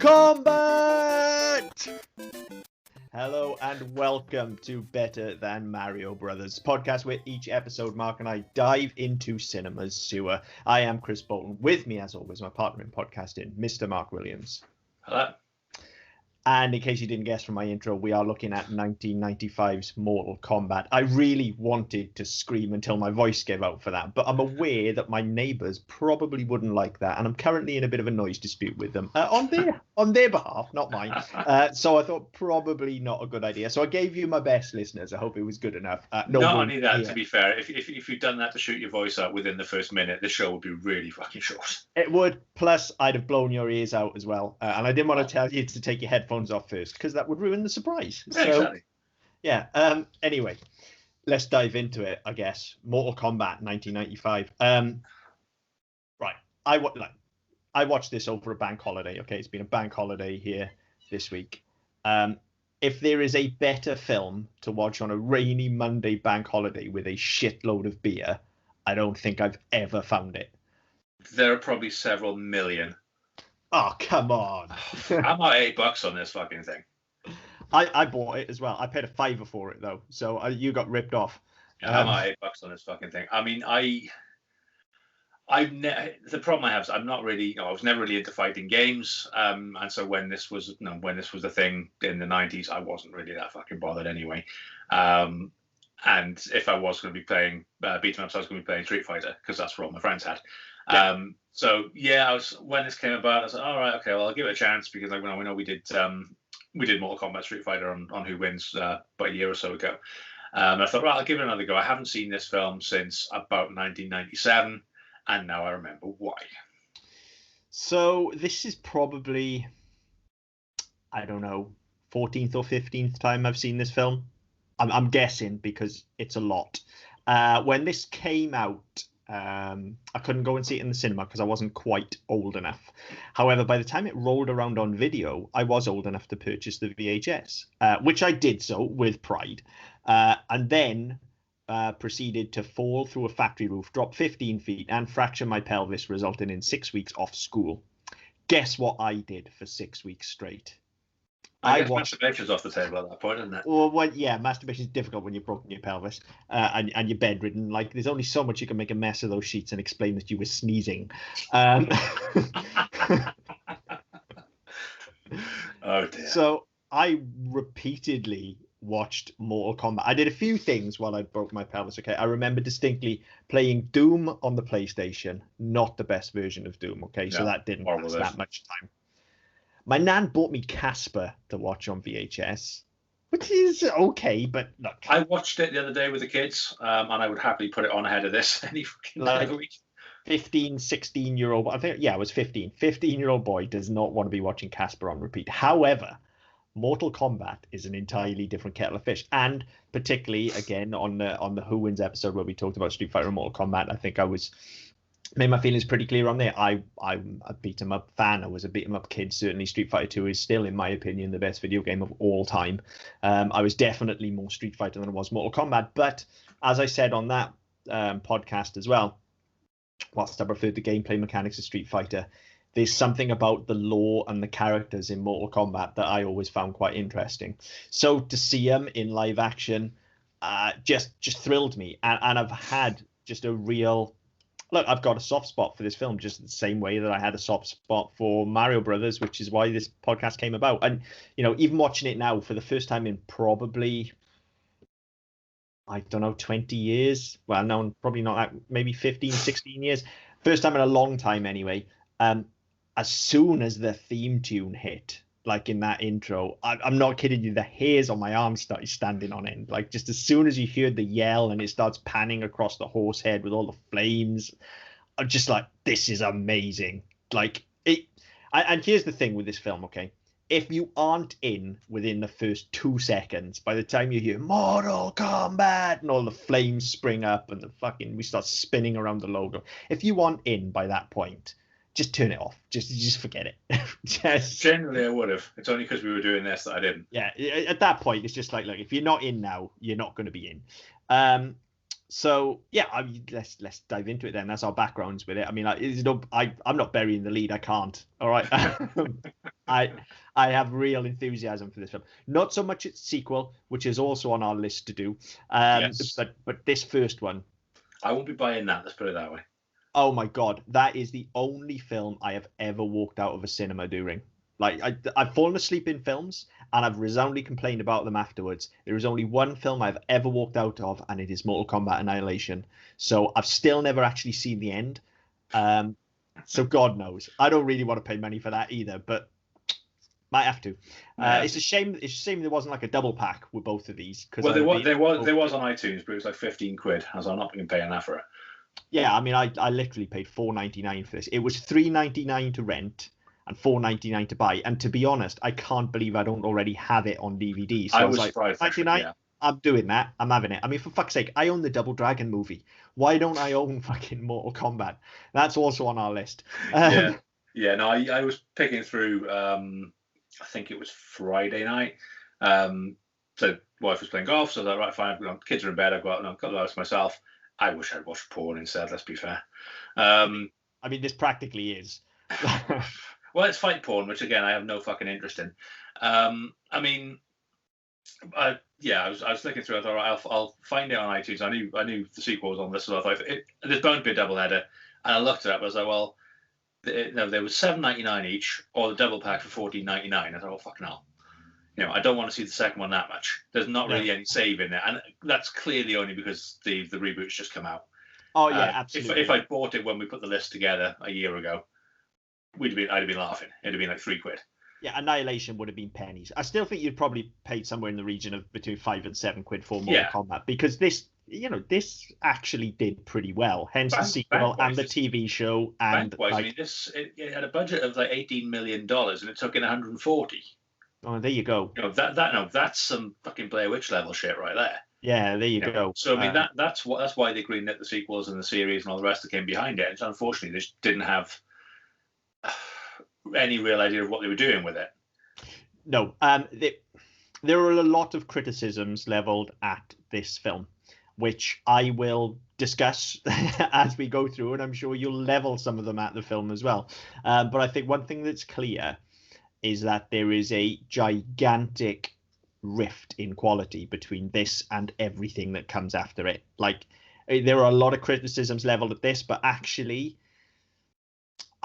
Kombat! Hello and welcome to Better Than Mario Brothers, podcast where each episode Mark and I dive into cinema's sewer. I am Chris Bolton. With me, as always, my partner in podcasting, Mr. Mark Williams. Hello. And in case you didn't guess from my intro, we are looking at 1995's Mortal Kombat. I really wanted to scream until my voice gave out for that, but I'm aware that my neighbours probably wouldn't like that, and I'm currently in a bit of a noise dispute with them on their behalf, not mine. So I thought probably not a good idea. So I gave you my best, listeners. I hope it was good enough. Not only that, to be fair, if you'd done that to shoot your voice out within the first minute, the show would be really fucking short. It would. Plus, I'd have blown your ears out as well, and I didn't want to tell you to take your headphones off first because that would ruin the surprise. Yeah, exactly. Yeah. Anyway, let's dive into it. I guess Mortal Kombat 1995. Right. I watched this over a bank holiday. Okay, it's been a bank holiday here this week. If there is a better film to watch on a rainy Monday bank holiday with a shitload of beer, I don't think I've ever found it. There are probably several million. Oh, come on. I'm at $8 on this fucking thing. I bought it as well. I paid a $5 for it, though. So you got ripped off. Yeah, I'm at $8 on this fucking thing. I mean, the problem I have is I'm not really, I was never really into fighting games. And so when this was a thing in the 90s, I wasn't really that fucking bothered anyway. And if I was going to be playing beat 'em ups, I was going to be playing Street Fighter because that's what all my friends had. Yeah. So yeah, when this came about, I was like, all right, okay, well, I'll give it a chance because we know we did Mortal Kombat Street Fighter on Who Wins about a year or so ago. I thought, well, I'll give it another go. I haven't seen this film since about 1997, and now I remember why. So this is probably, I don't know, 14th or 15th time I've seen this film. I'm guessing because it's a lot. When this came out, I couldn't go and see it in the cinema because I wasn't quite old enough. However, by the time it rolled around on video, I was old enough to purchase the VHS, which I did so with pride, and then proceeded to fall through a factory roof, drop 15 feet, and fracture my pelvis, resulting in 6 weeks off school. Guess what I did for 6 weeks straight? I guess masturbation's off the table at that point, isn't it? Well, yeah, masturbation is difficult when you've broken your pelvis and you're bedridden. Like, there's only so much you can make a mess of those sheets and explain that you were sneezing. Oh, dear. So I repeatedly watched Mortal Kombat. I did a few things while I broke my pelvis, okay? I remember distinctly playing Doom on the PlayStation, not the best version of Doom, okay? So that didn't last that much time. My nan bought me Casper to watch on VHS, which is okay, but look. I watched it the other day with the kids, and I would happily put it on ahead of this any fucking day of the week. 15, 16-year-old, I think, yeah, I was 15. 15-year-old boy does not want to be watching Casper on repeat. However, Mortal Kombat is an entirely different kettle of fish, and particularly, again, on the Who Wins episode where we talked about Street Fighter and Mortal Kombat, I think I made my feelings pretty clear on there. I'm a beat 'em up fan. I was a beat 'em up kid. Certainly, Street Fighter 2 is still, in my opinion, the best video game of all time. I was definitely more Street Fighter than I was Mortal Kombat. But as I said on that podcast as well, whilst I preferred the gameplay mechanics of Street Fighter, there's something about the lore and the characters in Mortal Kombat that I always found quite interesting. So to see them in live action just thrilled me. And I've had just a real... Look, I've got a soft spot for this film, just the same way that I had a soft spot for Mario Brothers, which is why this podcast came about. And, even watching it now for the first time in probably, I don't know, 20 years. Well, no, probably not that, maybe 15, 16 years. First time in a long time anyway. As soon as the theme tune hit, like in that intro, I'm not kidding you, the hairs on my arms started standing on end. Like, just as soon as you heard the yell and it starts panning across the horse head with all the flames, I'm just like, this is amazing. Like, and here's the thing with this film, okay? If you aren't in within the first 2 seconds, by the time you hear Mortal Kombat and all the flames spring up and we start spinning around the logo, if you aren't in by that point, just turn it off. Just forget it. Generally, I would have. It's only because we were doing this that I didn't. Yeah, at that point, it's just like, look, if you're not in now, you're not going to be in. So yeah, I mean, let's dive into it then. That's our backgrounds with it. I mean, I'm not burying the lead. I can't. All right. I I have real enthusiasm for this film. Not so much its sequel, which is also on our list to do. Yes. But this first one, I won't be buying that. Let's put it that way. oh my God, that is the only film I have ever walked out of a cinema during. Like I've fallen asleep in films and I've resoundingly complained about them afterwards. There is only one film I've ever walked out of, and it is Mortal Kombat Annihilation. So I've still never actually seen the end. So God knows, I don't really want to pay money for that either, but might have to. It's a shame. It's a shame there wasn't like a double pack with both of these. Well, there was on iTunes, but it was like 15 quid. I was like, I'm not going to pay that for it. Yeah, I mean, I literally paid $4.99 for this. It was $3.99 to rent and $4.99 to buy. And to be honest, I can't believe I don't already have it on DVD. So I was like, surprised. $99, Yeah. I'm doing that. I'm having it. I mean, for fuck's sake, I own the Double Dragon movie. Why don't I own fucking Mortal Kombat? That's also on our list. Yeah. Yeah. No, I was picking through. I think it was Friday night. So wife was playing golf, so I was like, right, fine. Kids are in bed. I've got the house myself. I wish I'd watched porn instead. Let's be fair. I mean, this practically is. Well, it's fight porn, which again I have no fucking interest in. I mean, I was looking through. I thought, right, I'll find it on iTunes. I knew the sequel was on this, so I thought there's bound to be a double header. And I looked it up. I was like, well, no, there was $7.99 each, or the double pack for $14.99. I thought, oh fucking hell. I don't want to see the second one that much. There's not really any save in there, and that's clearly only because the reboot's just come out. Oh yeah, absolutely. If I bought it when we put the list together a year ago, I'd have been laughing. It'd have been like £3. Yeah, Annihilation would have been pennies. I still think you'd probably paid somewhere in the region of between £5 and £7 for Mortal Kombat, because this actually did pretty well. Hence the sequel and the TV show. And I mean, it had a budget of like $18 million and it took in 140. Oh, there you go. That's some fucking Blair Witch level shit right there. Yeah, there you go. So I mean, that's why they greenlit the sequels and the series and all the rest that came behind it. And so unfortunately, they just didn't have any real idea of what they were doing with it. No, there are a lot of criticisms leveled at this film, which I will discuss as we go through, and I'm sure you'll level some of them at the film as well. But I think one thing that's clear is that there is a gigantic rift in quality between this and everything that comes after it. Like, there are a lot of criticisms leveled at this, but actually,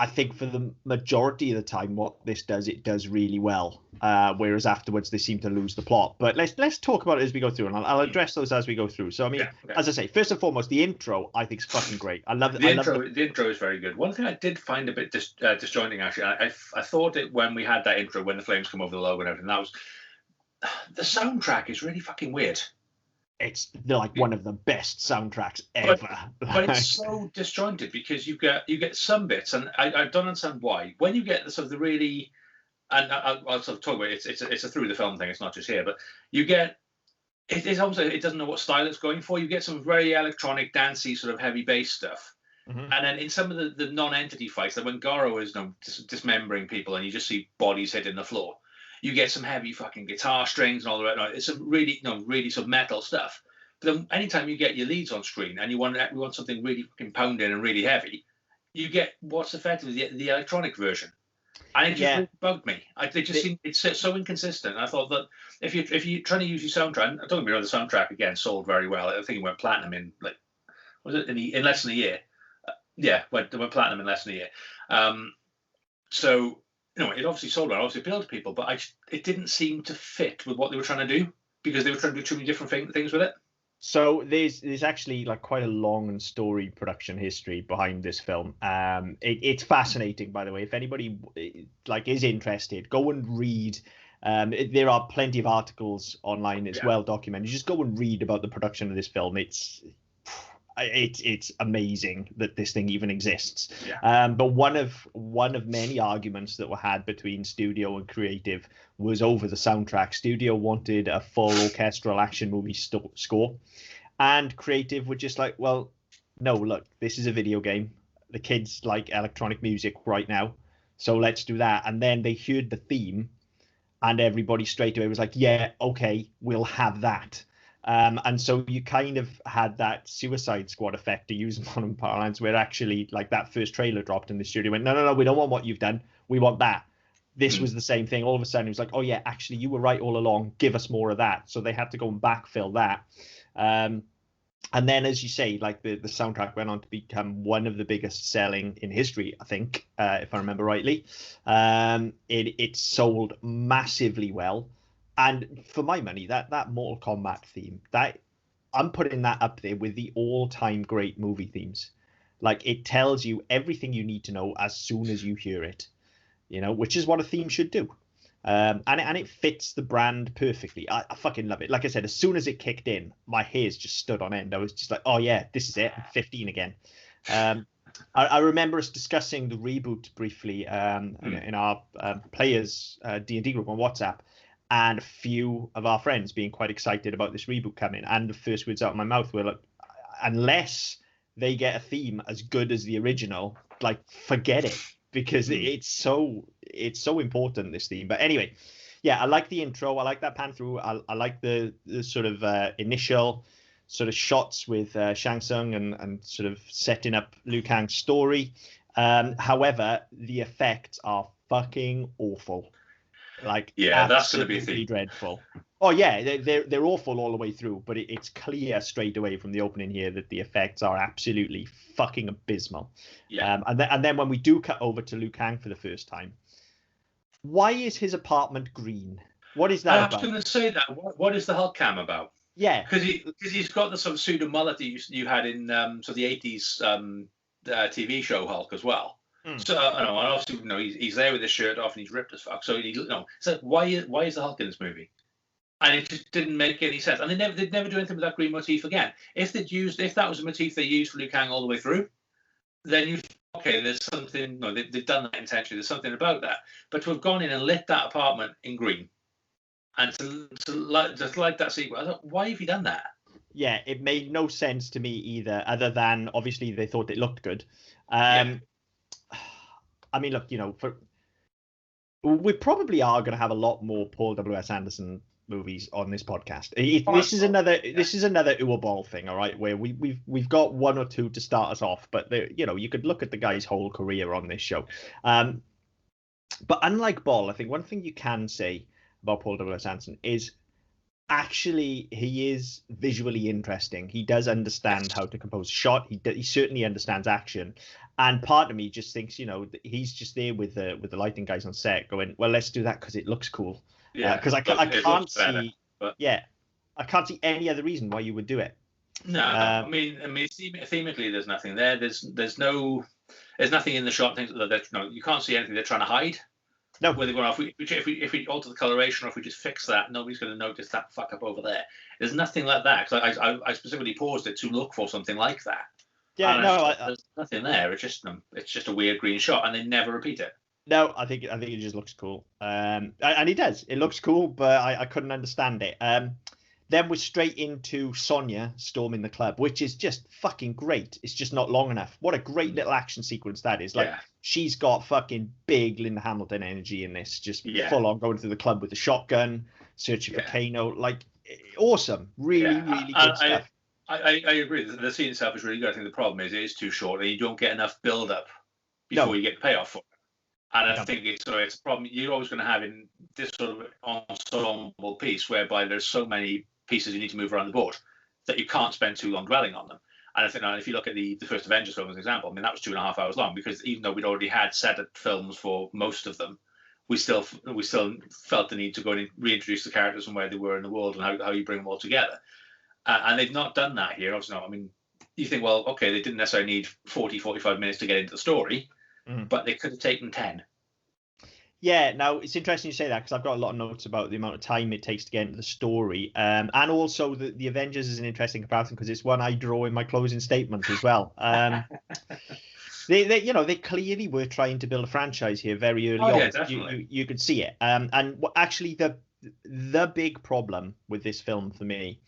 I think for the majority of the time, what this does, it does really well. Whereas afterwards, they seem to lose the plot. But let's talk about it as we go through, and I'll address those as we go through. So I mean, as I say, first and foremost, the intro I think is fucking great. I love it. The intro is very good. One thing I did find a bit disjointing, actually, I thought it when we had that intro, when the flames come over the logo and everything, that was the soundtrack is really fucking weird. It's like one of the best soundtracks ever. But it's so disjointed because you get some bits, and I don't understand why. When you get the sort of the really, and I'll sort of talk about it, it's a through the film thing. It's not just here, but you get it's almost like it doesn't know what style it's going for. You get some very electronic, dancey, sort of heavy bass stuff. Mm-hmm. And then in some of the non-entity fights, like when Goro is dismembering people, and you just see bodies hitting the floor. You get some heavy fucking guitar strings and all the rest. It's some really, really some metal stuff. But then anytime you get your leads on screen and you want something really fucking pounding and really heavy, you get what's effectively the electronic version. And it just really bugged me. It's so inconsistent. I thought that if you're trying to use your soundtrack, I don't remember the soundtrack again sold very well. I think it went platinum in in less than a year. Went platinum in less than a year. So. It obviously sold well, obviously appealed to people, but it didn't seem to fit with what they were trying to do because they were trying to do too many different things with it. So there's actually like quite a long and storied production history behind this film. It's fascinating, by the way. If anybody is interested, go and read. There are plenty of articles online. It's well documented. Just go and read about the production of this film. It's amazing that this thing even exists. But one of many arguments that were had between studio and creative was over the soundtrack. Studio wanted a full orchestral action movie score, and creative were just like, well, no, look, this is a video game. The kids like electronic music right now, so let's do that. And then they heard the theme, and everybody straight away was like, yeah, okay, we'll have that. And so you kind of had that Suicide Squad effect, to use modern parlance, where actually like that first trailer dropped and the studio went, no, we don't want what you've done. We want that. This was the same thing. All of a sudden it was like, oh yeah, actually you were right all along. Give us more of that. So they had to go and backfill that. And then, as you say, like the soundtrack went on to become one of the biggest selling in history, I think, if I remember rightly. It sold massively well. And for my money, that Mortal Kombat theme, that I'm putting that up there with the all-time great movie themes. Like, it tells you everything you need to know as soon as you hear it, which is what a theme should do. And it fits the brand perfectly. I fucking love it. Like I said, as soon as it kicked in, my hairs just stood on end. I was just like, oh yeah, this is it. I'm 15 again. I remember us discussing the reboot briefly in our players D&D group on WhatsApp, and a few of our friends being quite excited about this reboot coming. And the first words out of my mouth were like, unless they get a theme as good as the original, like, forget it. Because it's so important, this theme. But anyway, yeah, I like the intro. I like that pan through. I like the sort of initial sort of shots with Shang Tsung and sort of setting up Liu Kang's story. However, the effects are fucking awful. Like, yeah, that's going to be a theme. Dreadful. Oh yeah, they're awful all the way through, but it's clear straight away from the opening here that the effects are absolutely fucking abysmal. Yeah. And then when we do cut over to Liu Kang for the first time, why is his apartment green? What is that about? I was going to say that. What is the Hulk cam about? Yeah, because he's got the sort of pseudo mullet you had in so the 80s TV show Hulk as well. So obviously, he's there with his shirt off and he's ripped as fuck. So so why is the Hulk in this movie? And it just didn't make any sense. And they'd never do anything with that green motif again. If that was a motif they used for Liu Kang all the way through, then there's something. No, they've done that intentionally. There's something about that. But to have gone in and lit that apartment in green, and to light that sequence, I thought, why have you done that? Yeah, it made no sense to me either. Other than obviously they thought it looked good. I mean, look, we probably are going to have a lot more Paul W.S. Anderson movies on this podcast. This is another Uwe thing, all right, where we've got one or two to start us off, but you could look at the guy's whole career on this show. But unlike Ball, I think one thing you can say about Paul W.S. Anderson is actually he is visually interesting. He does understand how to compose a shot. He certainly understands action. And part of me just thinks, he's just there with the lighting guys on set going, well, let's do that because it looks cool. Yeah, because I can't see. Better, yeah, I can't see any other reason why you would do it. No, I mean, thematically, there's nothing there. There's nothing in the shot. Things that you can't see anything they're trying to hide. No, whether if we alter the coloration or if we just fix that, nobody's going to notice that fuck up over there. There's nothing like that. Because I specifically paused it to look for something like that. Yeah, there's nothing there. It's just a weird green shot, and they never repeat it. No, I think it just looks cool. And it does. It looks cool, but I couldn't understand it. Then we're straight into Sonya storming the club, which is just fucking great. It's just not long enough. What a great little action sequence that is. Like, she's got fucking big Linda Hamilton energy in this, just full on going through the club with a shotgun, searching for Kano. Like, awesome. Really good stuff. I agree. The scene itself is really good. I think the problem is it is too short and you don't get enough build up before you get the payoff for it. And I think it's a problem you're always going to have in this sort of ensemble piece whereby there's so many pieces you need to move around the board that you can't spend too long dwelling on them. And I think if you look at the first Avengers film as an example, I mean, that was 2.5 hours long because even though we'd already had set films for most of them, we still felt the need to go and reintroduce the characters and where they were in the world and how you bring them all together. And they've not done that here. Obviously not. I mean, you think, well, okay, they didn't necessarily need 45 minutes to get into the story, but they could have taken 10. Yeah, now it's interesting you say that because I've got a lot of notes about the amount of time it takes to get into the story. And also the Avengers is an interesting comparison because it's one I draw in my closing statement as well. They clearly were trying to build a franchise here very early on. Yeah, you could see it. And actually the big problem with this film for me,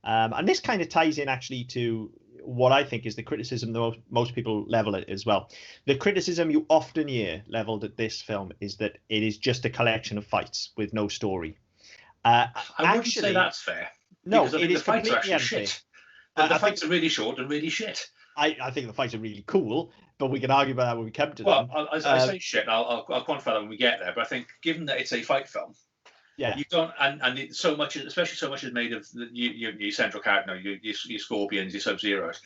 and this kind of ties in actually to what I think is the criticism that most people level it as well. The criticism you often hear leveled at this film is that it is just a collection of fights with no story. I wouldn't say that's fair. No, Because I it think the is fights are completely actually unfair. shit. I, The I think fights are really short and really shit. I think the fights are really cool, but we can argue about that when we come to Well, them. I say shit. I'll quantify that when we get there. But I think, given that it's a fight film, Yeah, you don't, and so much, especially so much is made of your central character, your Scorpions, your Sub Zeros.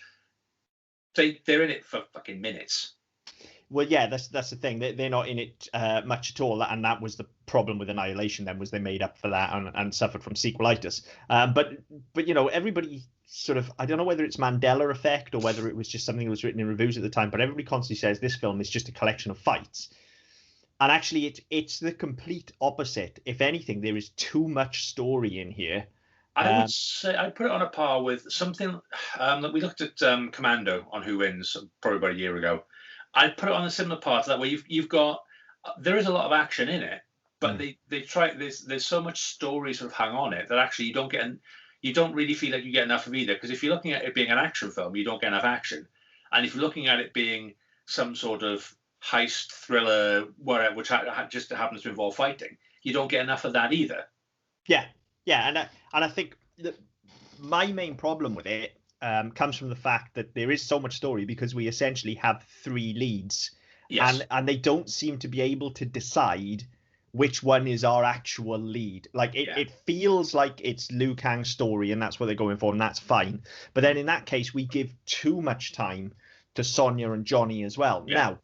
They're in it for fucking minutes. well, yeah, that's the thing. They're not in it much at all, and that was the problem with Annihilation. Then was they made up for that and suffered from sequelitis. But everybody sort of, I don't know whether it's Mandela effect or whether it was just something that was written in reviews at the time. But everybody constantly says this film is just a collection of fights, and actually, it's the complete opposite. If anything, there is too much story in here. I would say I'd put it on a par with something that we looked at Commando on Who Wins probably about a year ago. I'd put it on a similar part to that where you've got there is a lot of action in it, but they try there's so much story sort of hung on it that actually you don't really feel like you get enough of either. Because if you're looking at it being an action film, you don't get enough action, and if you're looking at it being some sort of heist thriller, whatever, which just happens to involve fighting, you don't get enough of that either. Yeah, and I think that my main problem with it comes from the fact that there is so much story because we essentially have three leads, Yes. and they don't seem to be able to decide which one is our actual lead. Like it feels like it's Liu Kang's story, and that's what they're going for, and that's fine. But then in that case, we give too much time to Sonya and Johnny as well. Yeah. Now,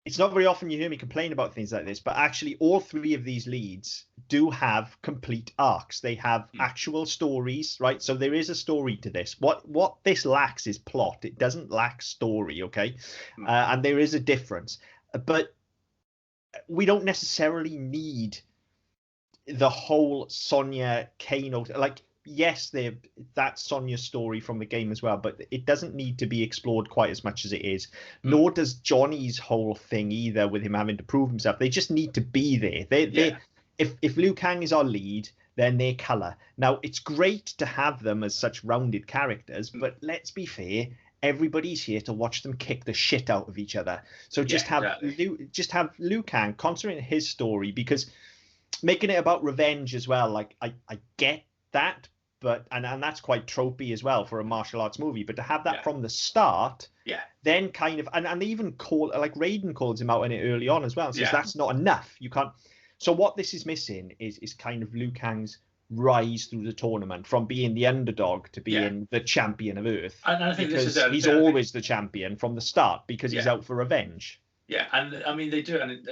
it's not very often you hear me complain about things like this, but actually all three of these leads do have complete arcs. They have actual stories, right? So there is a story to this. What this lacks is plot. It doesn't lack story, okay? And there is a difference. But we don't necessarily need the whole Sonya Kano. Like, yes, that's Sonya's story from the game as well, but it doesn't need to be explored quite as much as it is. Nor does Johnny's whole thing either, with him having to prove himself. They just need to be there. If Liu Kang is our lead, then they're color. Now, it's great to have them as such rounded characters, but let's be fair. Everybody's here to watch them kick the shit out of each other. So just have Liu Kang concentrate on his story, because making it about revenge as well. Like I get that, but and that's quite tropey as well for a martial arts movie. But to have that from the start, then kind of and they even call, like Raiden calls him out in it early on as well, and says that's not enough. You can't. So what this is missing is kind of Liu Kang's rise through the tournament from being the underdog to being the champion of Earth. And I think this is he's always the champion from the start because he's out for revenge. Yeah, and I mean they do, and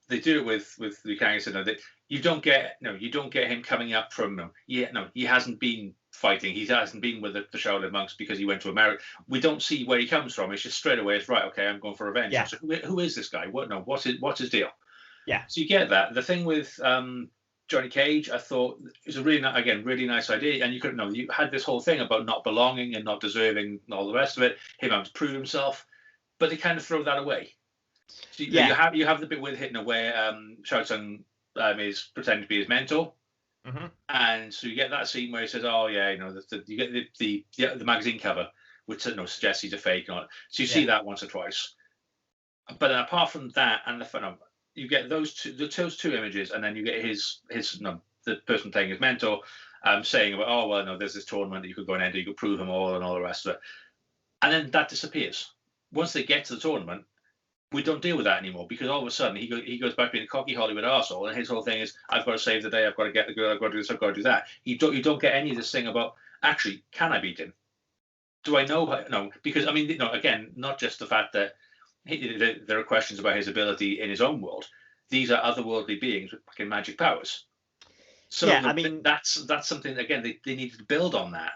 they do it with Liu Kang. So you don't get him coming up from he hasn't been fighting. He hasn't been with the Shaolin monks because he went to America. We don't see where he comes from. It's just straight away. It's right. Okay, I'm going for revenge. Yeah. So who is this guy? What's his deal? Yeah. So you get that. The thing with Johnny Cage, I thought it was a really nice idea, and you had this whole thing about not belonging and not deserving and all the rest of it. Him having to prove himself, but they kind of throw that away. So you have the bit with Hitler where Shao Tsung is pretending to be his mentor, and so you get that scene where he says, "Oh yeah, you get the magazine cover, which suggests he's a fake." So you see that once or twice, but then apart from that, and you get those two images, and then you get the person playing his mentor saying about, "Oh well, no, there's this tournament that you could go and enter, you could prove them all, and all the rest of it," and then that disappears. Once they get to the tournament, we don't deal with that anymore, because all of a sudden he goes back being a cocky Hollywood arsehole, and his whole thing is, I've got to save the day, I've got to get the girl, I've got to do this, I've got to do that. You don't get any of this thing about, actually, can I beat him? Do I know? No, because I mean, again, not just the fact that there are questions about his ability in his own world. These are otherworldly beings with fucking magic powers. So I mean, that's something, again, they needed to build on that.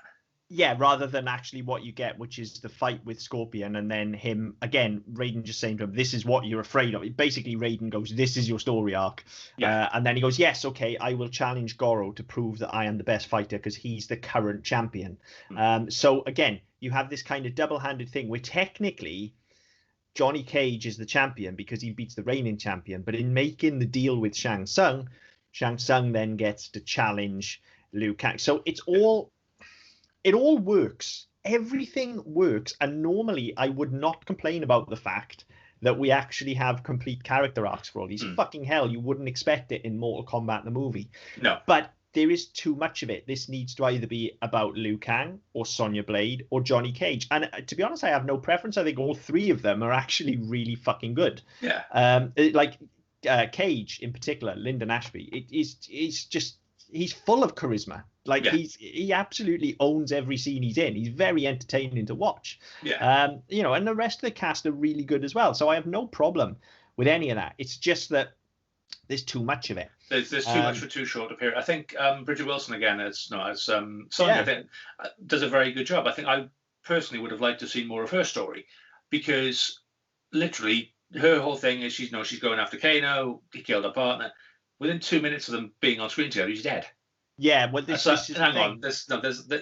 Yeah, rather than actually what you get, which is the fight with Scorpion, and then him again, Raiden just saying to him, "This is what you're afraid of." Basically, Raiden goes, "This is your story arc," and then he goes, "Yes, okay, I will challenge Goro to prove that I am the best fighter because he's the current champion." So again, you have this kind of double-handed thing where technically Johnny Cage is the champion because he beats the reigning champion, but in making the deal with Shang Tsung then gets to challenge Liu Kang. So it all works. Everything works. And normally I would not complain about the fact that we actually have complete character arcs for all these. Fucking hell, you wouldn't expect it in Mortal Kombat the movie. No. But there is too much of it. This needs to either be about Liu Kang or Sonya Blade or Johnny Cage. And to be honest, I have no preference. I think all three of them are actually really fucking good. Yeah. Cage in particular, Lyndon Ashby. He's full of charisma. Like he absolutely owns every scene he's in. He's very entertaining to watch. Yeah. And the rest of the cast are really good as well. So I have no problem with any of that. It's just that there's too much of it. There's too much for too short a period. I think Bridget Wilson again as Sonya, I think, does a very good job. I think I personally would have liked to see more of her story, because literally her whole thing is she's going after Kano. He killed her partner. Within 2 minutes of them being on screen together, he's dead. Yeah, well, this is hang on.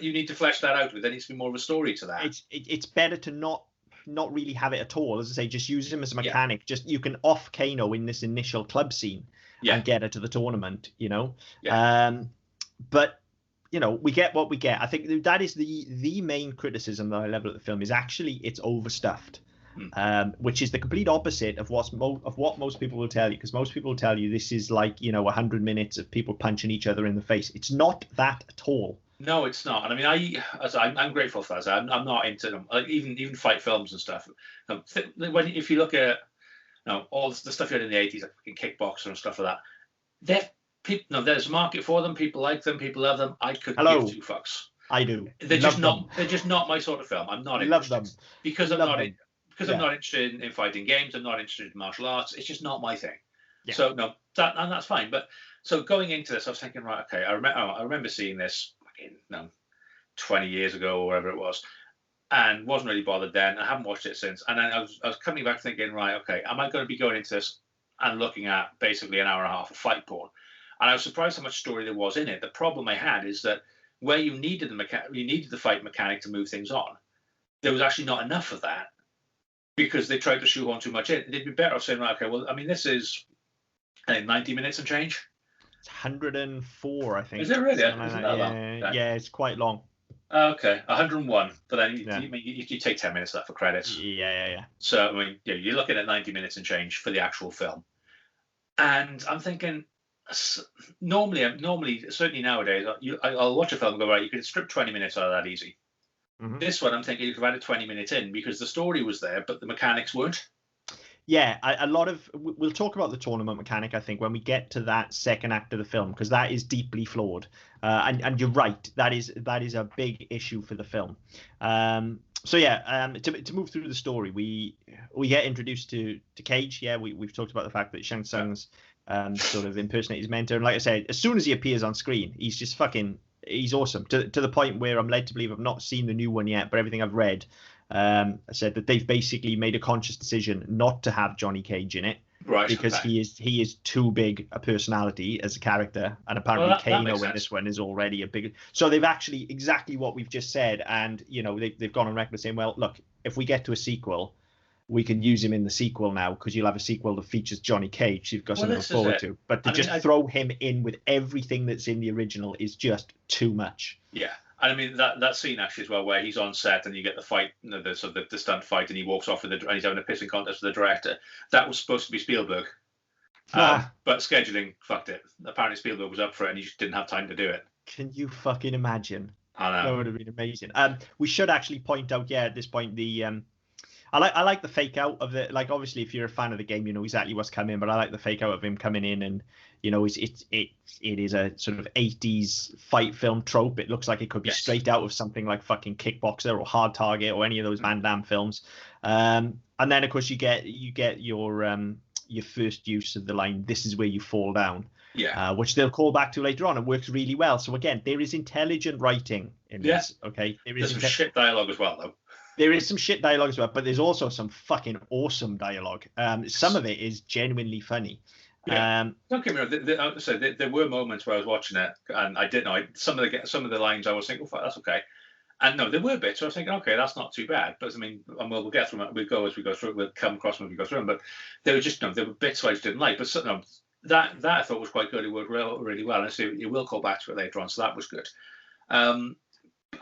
You need to flesh that out. There needs to be more of a story to that. It's better to not really have it at all. As I say, just use him as a mechanic. Yeah. Just you can off Kano in this initial club scene and get her to the tournament. Yeah. But we get what we get. I think that is the main criticism that I level at the film is actually it's overstuffed. Which is the complete opposite of what most people will tell you, because most people will tell you this is like 100 minutes of people punching each other in the face. It's not that at all. No, it's not. And I mean, I'm grateful for that. I'm not into them. Like even fight films and stuff. If you look at all the stuff you had in the 80s, like Kickboxer and stuff like that, there's a market for them. People like them. People love them. I couldn't give two fucks. I do. They're just not my sort of film. I'm not interested. Love them because I'm not in. Because I'm not interested in fighting games, I'm not interested in martial arts. It's just not my thing. Yeah. So that's fine. But so going into this, I was thinking, right, okay, I remember seeing this 20 years ago or whatever it was, and wasn't really bothered then. I haven't watched it since. And then I was coming back thinking, right, okay, am I going to be going into this and looking at basically an hour and a half of fight porn? And I was surprised how much story there was in it. The problem I had is that where you needed the fight mechanic to move things on, there was actually not enough of that, because they tried to shoehorn too much in. They'd be better off saying, right, okay, well, I mean, this is 90 minutes and change. It's 104, I think. Is it really? Yeah, it's quite long. Okay, 101. But then you take 10 minutes of that for credits. Yeah. So, I mean, you're looking at 90 minutes and change for the actual film. And I'm thinking, normally, certainly nowadays, I'll watch a film and go, right, you could strip 20 minutes out of that easy. Mm-hmm. This one, I'm thinking you could have added 20 minutes in because the story was there, but the mechanics weren't. Yeah, we'll talk about the tournament mechanic, I think, when we get to that second act of the film, because that is deeply flawed. And you're right, that is a big issue for the film. To move through the story, we get introduced to Cage. Yeah, we've talked about the fact that Shang Tsung's sort of impersonate his mentor. And like I said, as soon as he appears on screen, he's just he's awesome, to the point where I'm led to believe, I've not seen the new one yet, but everything I've read said that they've basically made a conscious decision not to have Johnny Cage in it, right? Because he is too big a personality as a character, and apparently Kano in this one is already a big. So they've actually exactly what we've just said, and they've gone on record saying, well, look, if we get to a sequel, we can use him in the sequel now, because you'll have a sequel that features Johnny Cage. You've got something to look forward to. But to throw him in with everything that's in the original is just too much. Yeah. And I mean, that scene actually as well, where he's on set and you get the fight, the stunt fight, and he walks off and he's having a pissing contest with the director. That was supposed to be Spielberg. But scheduling fucked it. Apparently Spielberg was up for it and he just didn't have time to do it. Can you fucking imagine? I know. That would have been amazing. We should actually point out, at this point, I like the fake out of it. Like, obviously, if you're a fan of the game, you know exactly what's coming. But I like the fake out of him coming in, and it is a sort of 80s fight film trope. It looks like it could be straight out of something like fucking Kickboxer or Hard Target or any of those Van Damme films. And then of course you get your first use of the line, "This is where you fall down." Yeah. Which they'll call back to later on and works really well. So again, there is intelligent writing in this. Okay. There's some shit dialogue as well, though. There is some shit dialogue as well, but there's also some fucking awesome dialogue. Some of it is genuinely funny. Yeah. Don't get me wrong. There were moments where I was watching it, and I didn't know some of the lines. I was thinking, "Oh, that's okay." And no, there were bits where I was thinking, "Okay, that's not too bad." But I mean, we'll get through them. We'll go as we go through it. We'll come across them as we go through them. But there were bits I just didn't like. But that I thought was quite good. It worked really well. And so you will call back to it later on. So that was good.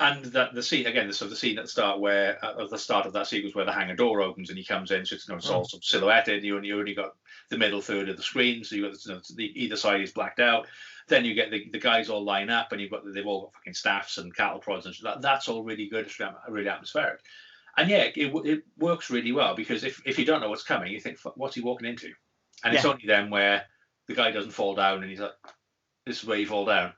And that the scene again, the scene at the start where at the start of that sequence where the hangar door opens and he comes in, so it's all sort of silhouetted. You only got the middle third of the screen, so you got either side is blacked out. then you get the guys all line up, and they've all got fucking staffs and cattle prods and shit. That's all really good. It's really atmospheric. And yeah, it works really well, because if you don't know what's coming, you think, what's he walking into? And it's only then where the guy doesn't fall down and he's like, this is where you fall down,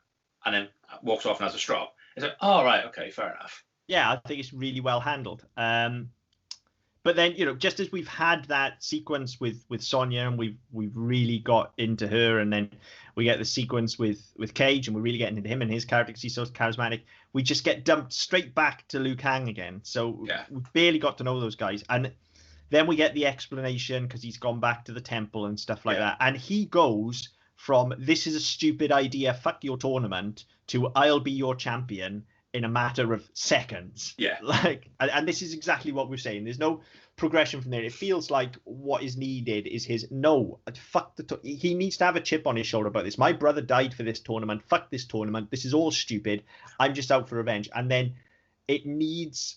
and then walks off and has a strop. It's like, oh, right, okay, fair enough. Yeah, I think it's really well handled. But then, just as we've had that sequence with Sonya, and we've really got into her, and then we get the sequence with Cage, and we're really getting into him and his character because he's so charismatic, we just get dumped straight back to Liu Kang again. So we've barely got to know those guys. And then we get the explanation because he's gone back to the temple and stuff like that. And he goes from, this is a stupid idea, fuck your tournament, to I'll be your champion in a matter of seconds. Yeah. And this is exactly what we're saying. There's no progression from there. It feels like what is needed is he needs to have a chip on his shoulder about this. My brother died for this tournament. Fuck this tournament. This is all stupid. I'm just out for revenge. And then it needs,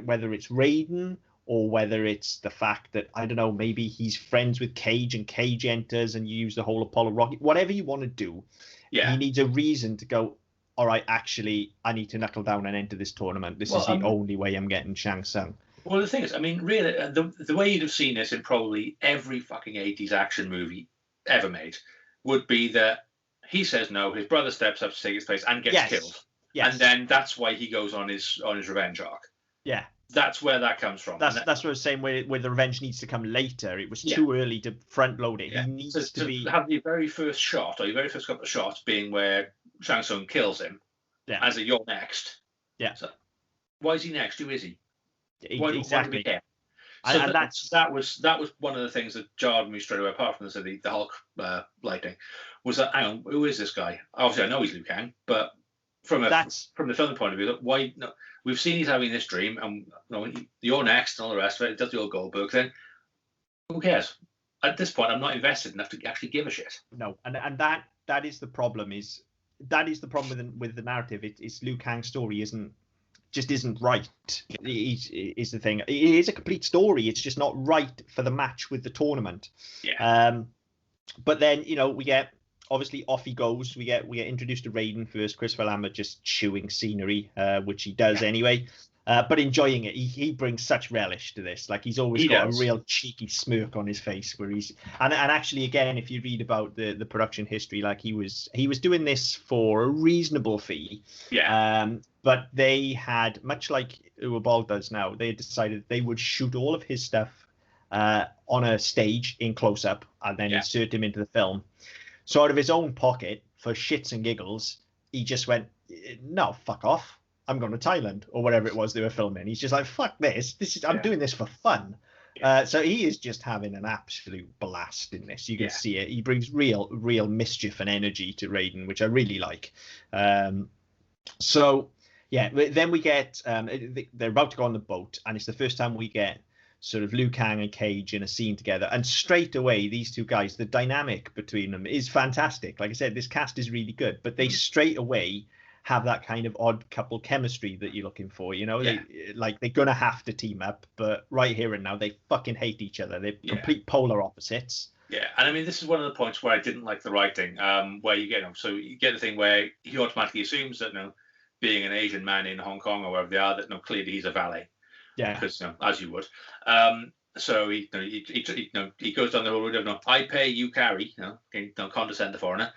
whether it's Raiden or whether it's the fact that, I don't know, maybe he's friends with Cage and Cage enters and you use the whole Apollo rocket, whatever you want to do. Yeah. He needs a reason to go, all right, actually, I need to knuckle down and enter this tournament. This is the only way I'm getting Shang Tsung. Well, the thing is, I mean, really, the way you'd have seen this in probably every fucking 80s action movie ever made would be that he says no, his brother steps up to take his place and gets killed. Yes. And then that's why he goes on his revenge arc. Yeah. That's where that comes from. That's what I was saying, where the revenge needs to come later. It was too early to front load it. Yeah. He needs to have the very first shot, or your very first couple of shots, being where Shang Tsung kills him. Yeah. As a you're next. Yeah. So why is he next? Who is he? Why do we care? So that was one of the things that jarred me straight away. Apart from the Hulk lighting, was that, hang on, who is this guy? Obviously, I know he's Liu Kang, but from the film point of view, why? No, we've seen he's having this dream, and you're next, and all the rest of it. It does the old Goldberg thing. Who cares? At this point, I'm not invested enough to actually give a shit. No, and that is the problem. That is the problem with the narrative. It's Liu Kang's story isn't right. Is the thing. It is a complete story. It's just not right for the match with the tournament. Yeah. But then we get, obviously, off he goes. We get introduced to Raiden first. Christopher Lambert just chewing scenery, which he does anyway. But enjoying it. He brings such relish to this. Like, he's always got a real cheeky smirk on his face where he's and actually, again, if you read about the production history, like he was doing this for a reasonable fee. Yeah. But they had, much like Uwe Boll does now, they had decided they would shoot all of his stuff on a stage in close up and then insert him into the film. So out of his own pocket, for shits and giggles, he just went, no, fuck off. I'm going to Thailand, or whatever it was they were filming. He's just like, fuck this. I'm doing this for fun. So he is just having an absolute blast in this. You can see it. He brings real mischief and energy to Raiden, which I really like. So then we get, they're about to go on the boat, and it's the first time we get sort of Liu Kang and Cage in a scene together. And straight away, these two guys, the dynamic between them is fantastic. Like I said, this cast is really good, but they straight away have that kind of odd couple chemistry that you're looking for. They're gonna have to team up, but right here and now they fucking hate each other. They're complete polar opposites. Yeah, and I mean, this is one of the points where I didn't like the writing, where you get the thing where he automatically assumes that being an Asian man in Hong Kong or wherever they are, that clearly he's a valet. Yeah, because as you would. So he goes down the road of I pay, you carry. Don't condescend the foreigner.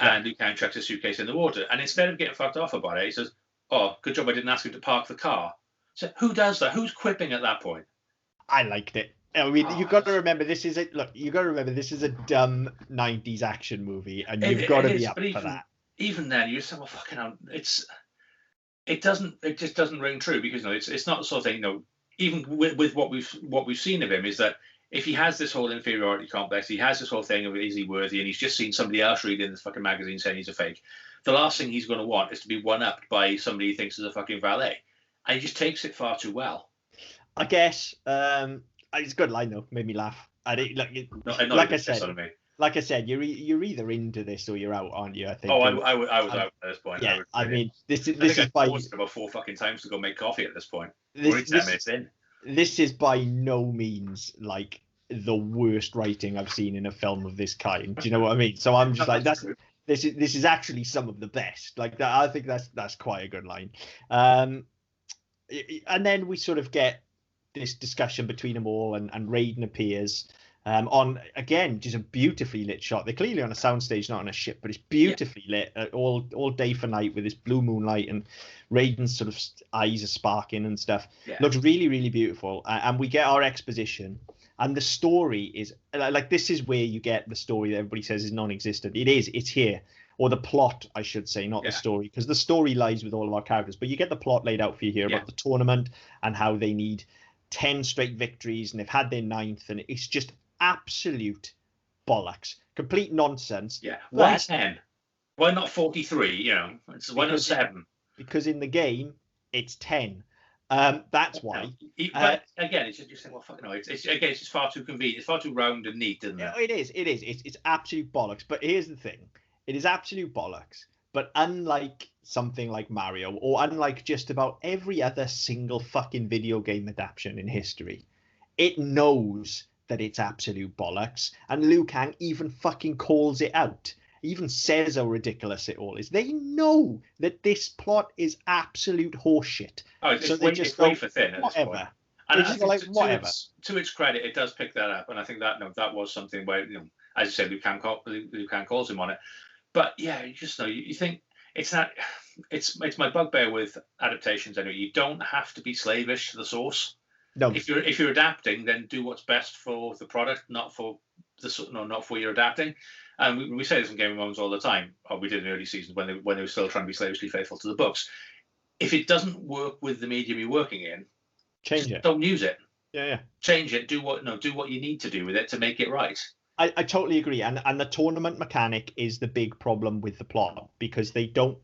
And Liu Kang chucks his suitcase in the water. And instead of getting fucked off about it, he says, oh, good job I didn't ask you to park the car. So who does that? Who's quipping at that point? I liked it. I mean, you've got to remember, this is a dumb 90s action movie, and you've got to be up for that. Even then, you're saying, well, fucking hell, it just doesn't ring true, because it's not the sort of thing, even with what we've seen of him, is that if he has this whole inferiority complex, he has this whole thing of is he worthy, and he's just seen somebody else reading this fucking magazine saying he's a fake, the last thing he's going to want is to be one-upped by somebody he thinks is a fucking valet. And he just takes it far too well. I guess. It's a good line, though. Made me laugh. Like I said, you're either into this or you're out, aren't you? I think. Oh, I was out at this point. Yeah, I mean, this is by about 4 fucking times to go make coffee at this point. We're 10 minutes in. This is by no means like the worst writing I've seen in a film of this kind. Do you know what I mean? So I'm just like, this is actually some of the best. Like that, I think that's quite a good line. And then we sort of get this discussion between them all, and Raiden appears on, again, just a beautifully lit shot. They're clearly on a soundstage, not on a ship, but it's beautifully lit all day for night with this blue moonlight, and Raiden's sort of eyes are sparking and stuff. Looks really, really beautiful. And we get our exposition. And the story is like, this is where you get the story that everybody says is non-existent. It's here. Or the plot, I should say, not the story, because the story lies with all of our characters. But you get the plot laid out for you here about the tournament and how they need 10 straight victories, and they've had their 9th, and it's just absolute bollocks. Complete nonsense. Yeah. Why 10? Why not 43? You know, why not 7? Because in the game, it's 10. That's why. But again, it's just saying, well, fuck no. It's just far too convenient. It's far too round and neat, isn't it? It is. It's absolute bollocks. But here's the thing: it is absolute bollocks. But unlike something like Mario, or unlike just about every other single fucking video game adaptation in history, it knows that it's absolute bollocks. And Liu Kang even fucking calls it out. Even says how ridiculous it all is. They know that this plot is absolute horseshit. Oh, it's wafer thin at whatever. This point. And just like, whatever. To its credit, it does pick that up, and I think that that was something where, you know, as you said, Liu Kang calls him on it. But yeah, you just know, you think it's not. It's my bugbear with adaptations anyway. You don't have to be slavish to the source. No. If you're adapting, then do what's best for the product, not for what you're adapting. And we say this in Game of Thrones all the time. Or we did in the early seasons when they were still trying to be slavishly faithful to the books. If it doesn't work with the medium you're working in, change it. Don't use it. Yeah. Change it. Do what you need to do with it to make it right. I totally agree. And the tournament mechanic is the big problem with the plot, because the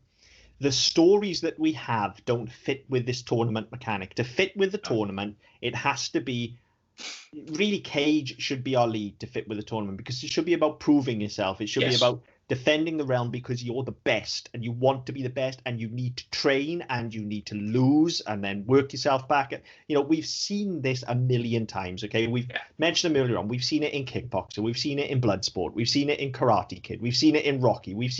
stories that we have don't fit with this tournament mechanic. To fit with the tournament, it has to be. Really, Cage should be our lead to fit with the tournament, because it should be about proving yourself. It should be about defending the realm, because you're the best and you want to be the best, and you need to train and you need to lose and then work yourself back. You know, we've seen this a million times. Okay, we've mentioned them earlier on. We've seen it in Kickboxer, we've seen it in Bloodsport, we've seen it in Karate Kid, we've seen it in Rocky, we've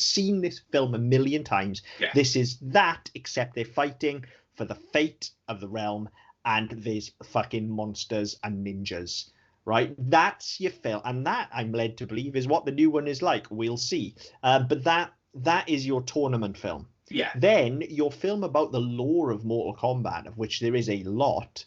seen this film a million times. This is that, except they're fighting for the fate of the realm, and there's fucking monsters and ninjas, right? That's your film, and that, I'm led to believe, is what the new one is like. We'll see. But that is your tournament film. Yeah. Then your film about the lore of Mortal Kombat, of which there is a lot,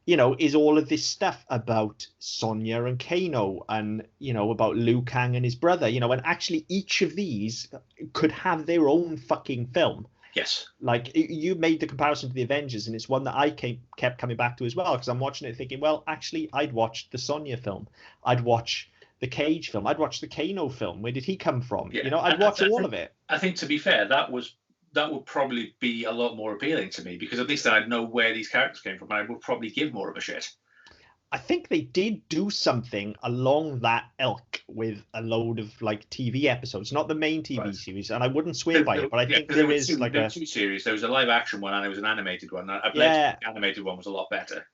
you know, is all of this stuff about Sonya and Kano, and, you know, about Liu Kang and his brother, you know, and actually each of these could have their own fucking film. Yes. Like, you made the comparison to the Avengers, and it's one that I kept coming back to as well, because I'm watching it thinking, well, actually, I'd watch the Sonya film. I'd watch the Cage film. I'd watch the Kano film. Where did he come from? Yeah. You know, I'd watch all of it. I think, to be fair, that would probably be a lot more appealing to me, because at least I'd know where these characters came from, and I would probably give more of a shit. I think they did do something along that ilk with a load of like TV episodes, not the main TV series, and I wouldn't swear by it, but I think there is two series. There was a live action one and there was an animated one. I believe the animated one was a lot better.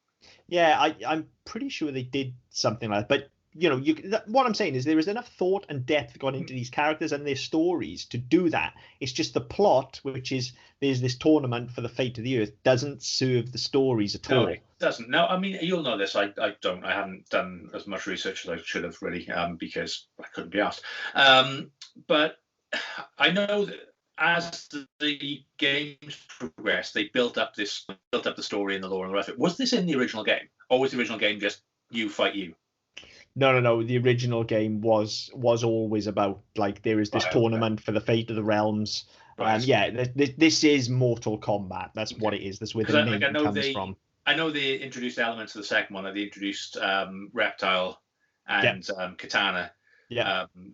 Yeah, I'm pretty sure they did something like that, but you know, what I'm saying is there is enough thought and depth gone into these characters and their stories to do that. It's just the plot, which is there's this tournament for the fate of the earth, doesn't serve the stories at all. It doesn't. No, I mean, you'll know this. I haven't done as much research as I should have, really, because I couldn't be asked. But I know that as the games progressed, they built up the story and the lore and the rest of it. Was this in the original game, or was the original game just you fight you? No. The original game was always about, like, there is this tournament for the fate of the realms. Right. This is Mortal Kombat. That's what it is. That's where the name comes from. I know they introduced elements of the second one. They introduced Reptile and Katana,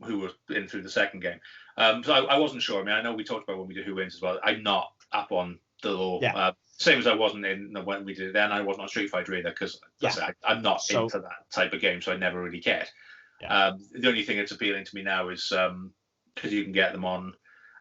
who were in through the second game. So I wasn't sure. I mean, I know we talked about when we did Who Wins as well. I'm not up on the lore. Yeah. Same as I wasn't when we did it then. I wasn't on Street Fighter either, because I'm not into that type of game, so I never really cared. Yeah. The only thing that's appealing to me now is because you can get them on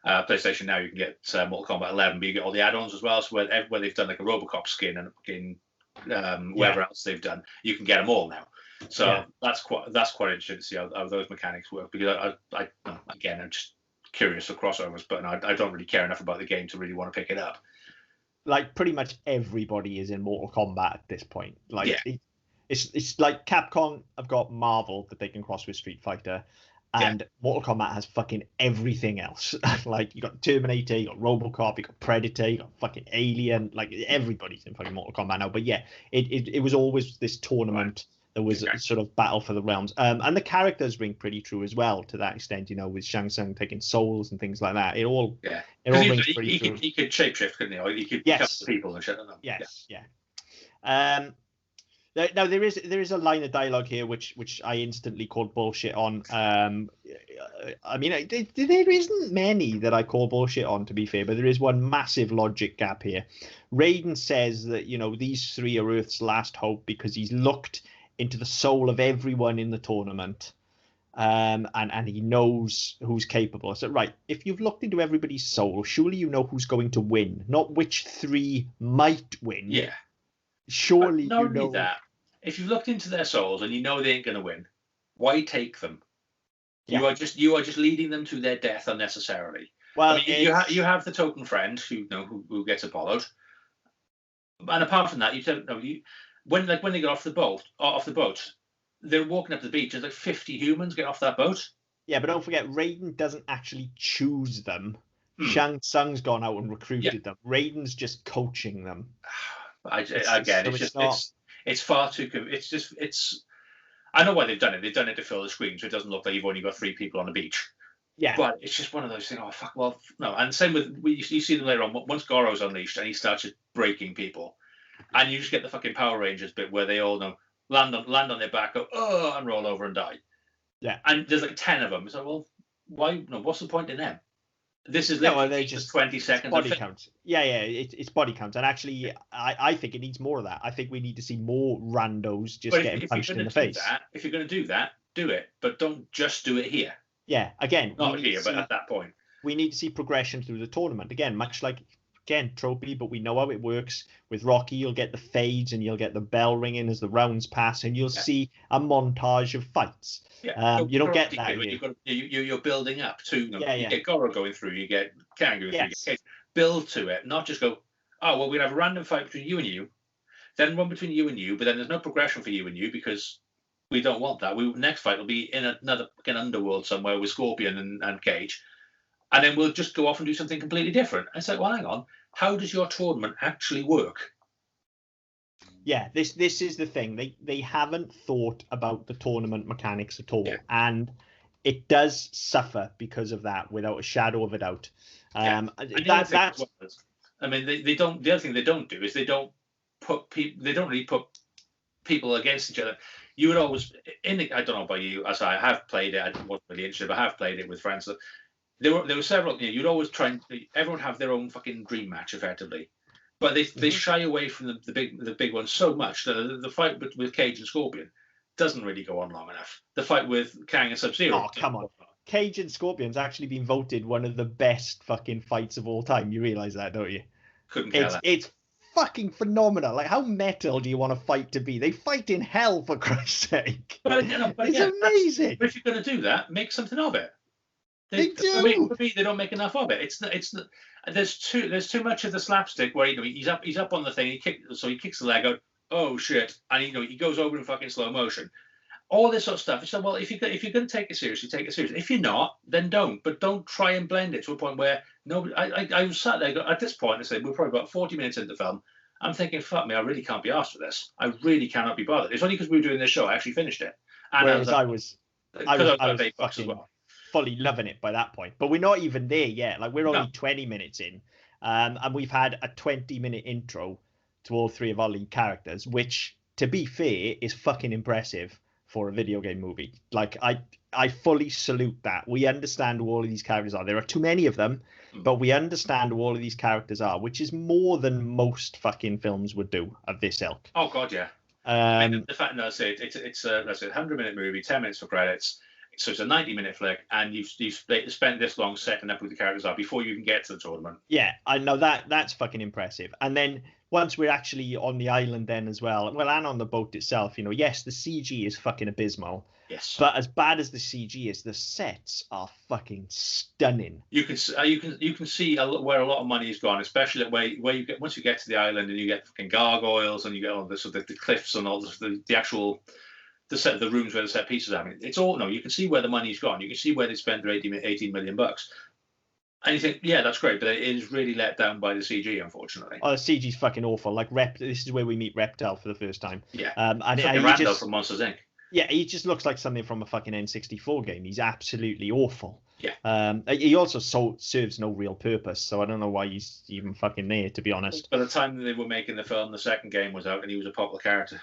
PlayStation now. You can get Mortal Kombat 11, but you get all the add-ons as well. So where they've done like a RoboCop skin and whatever else they've done, you can get them all now. So that's quite interesting to see how those mechanics work, because I again, I'm just curious for crossovers, but I don't really care enough about the game to really want to pick it up. Like pretty much everybody is in Mortal Kombat at this point. Like Yeah. it's like Capcom have got Marvel that they can cross with Street Fighter, and Mortal Kombat has fucking everything else. Like you got Terminator, you got RoboCop, you got Predator, you got fucking Alien. Like everybody's in fucking Mortal Kombat now. But yeah, it was always this tournament. There was a sort of battle for the realms, and the characters ring pretty true as well to that extent. You know, with Shang Tsung taking souls and things like that. It all rings pretty true. He could shapeshift, couldn't he? Or he could become people and shit. Yes. Now there is a line of dialogue here which I instantly called bullshit on. I mean, there isn't many that I call bullshit on, to be fair, but there is one massive logic gap here. Raiden says that, you know, these three are Earth's last hope because he's looked into the soul of everyone in the tournament, and he knows who's capable. So, right, if you've looked into everybody's soul, surely you know who's going to win, not which three might win. Yeah. Surely you know. Not only that. If you've looked into their souls and you know they ain't going to win, why take them? Yeah. You are just leading them to their death unnecessarily. Well, I mean, you have the token friend who gets Apollo'd, and apart from that, when they get off the boat, they're walking up the beach. There's like 50 humans get off that boat. Yeah, but don't forget, Raiden doesn't actually choose them. Shang Tsung's gone out and recruited them. Raiden's just coaching them. It's far too. I know why they've done it. They've done it to fill the screen, so it doesn't look like you've only got 3 people on the beach. Yeah. But it's just one of those things. Oh fuck. Well, no. And same with you see them later on. Once Goro's unleashed and he starts just breaking people, and you just get the fucking Power Rangers bit where they all land on their back, go and roll over and die. Yeah. And there's like 10 of them. So well, why? No. What's the point in them? This is literally just 20 seconds. Body count. Yeah. It's body count. And actually, I think it needs more of that. I think we need to see more randos just getting punched in the face. If you're going to do that, do it. But don't just do it here. Yeah, again. Not here, but at that point. We need to see progression through the tournament. Again, much like, Trophy, but we know how it works. With Rocky, you'll get the fades and you'll get the bell ringing as the rounds pass, and you'll see a montage of fights. Yeah. You don't get that. You're building up to, you get Goro going through, you get Kang going through, you get build to it, not just go, oh, well, we'll have a random fight between you and you, then one between you and you, but then there's no progression for you and you because we don't want that. Next fight will be in another underworld somewhere with Scorpion and Cage. And then we'll just go off and do something completely different. And it's like, well, hang on. How does your tournament actually work? Yeah, this is the thing. They haven't thought about the tournament mechanics at all. Yeah. And it does suffer because of that, without a shadow of a doubt. I mean, they don't. The other thing they don't do is they don't really put people against each other. You would always, I don't know about you, as I have played it. I wasn't really interested, but I have played it with friends. So there were several. You'd always try and everyone have their own fucking dream match, effectively, but they shy away from the big ones so much that the fight with Cage and Scorpion doesn't really go on long enough. The fight with Kang and Sub-Zero. Oh, come on. Cage and Scorpion's actually been voted one of the best fucking fights of all time. You realise that, don't you? Couldn't care that. It's fucking phenomenal. Like, how metal do you want a fight to be? They fight in hell, for Christ's sake. It's amazing. But if you're going to do that, make something of it. They do. I mean, for me, they don't make enough of it. It's not. There's too much of the slapstick where he's up on the thing. He kicks the leg out. Oh shit! And he goes over in fucking slow motion. All this sort of stuff. So well, if you're going to take it seriously, take it seriously. If you're not, then don't. But don't try and blend it to a point where nobody. I was sat there at this point. I said we're probably about 40 minutes into the film. I'm thinking, fuck me, I really can't be asked for this. I really cannot be bothered. It's only because we were doing this show I actually finished it. And whereas I was fucking fully loving it by that point. But we're not even there yet. Like, we're only 20 minutes in, and we've had a 20-minute intro to all 3 of our lead characters, which, to be fair, is fucking impressive for a video game movie. Like, I fully salute that. We understand who all of these characters are. There are too many of them, but we understand who all of these characters are, which is more than most fucking films would do of this ilk. Oh god, yeah. I mean, the fact, no, it's a 100-minute movie, 10 minutes for credits. So it's a 90-minute flick, and you've spent this long setting up who the characters are before you even get to the tournament. Yeah, I know that's fucking impressive. And then once we're actually on the island then as well, and on the boat itself, yes, the CG is fucking abysmal. Yes. But as bad as the CG is, the sets are fucking stunning. You can see where a lot of money has gone, especially where you get once you get to the island and you get fucking gargoyles and you get all this the cliffs and all the actual the rooms where the set pieces are. I mean, it's all you can see where the money's gone. You can see where they spent their 18 million bucks. And you think, yeah, that's great, but it is really let down by the CG, unfortunately. Oh, the CG's fucking awful. Like this is where we meet Reptile for the first time. Yeah. And Randall from Monsters Inc. Yeah, he just looks like something from a fucking N64 game. He's absolutely awful. Yeah. He also serves no real purpose, so I don't know why he's even fucking there, to be honest. By the time they were making the film, the second game was out, and he was a popular character.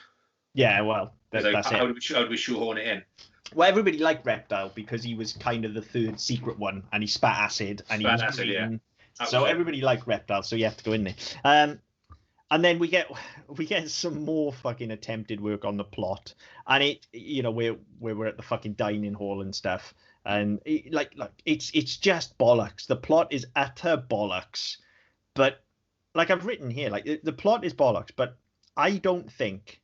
Yeah, well, that's it. How do we shoehorn it in? Well, everybody liked Reptile because he was kind of the third secret one, and he spat acid, and he was green. Yeah. So everybody liked Reptile, so you have to go in there. And then we get some more fucking attempted work on the plot, and where we're at the fucking dining hall and stuff, and it's just bollocks. The plot is utter bollocks, but like I've written here, like the plot is bollocks, but I don't think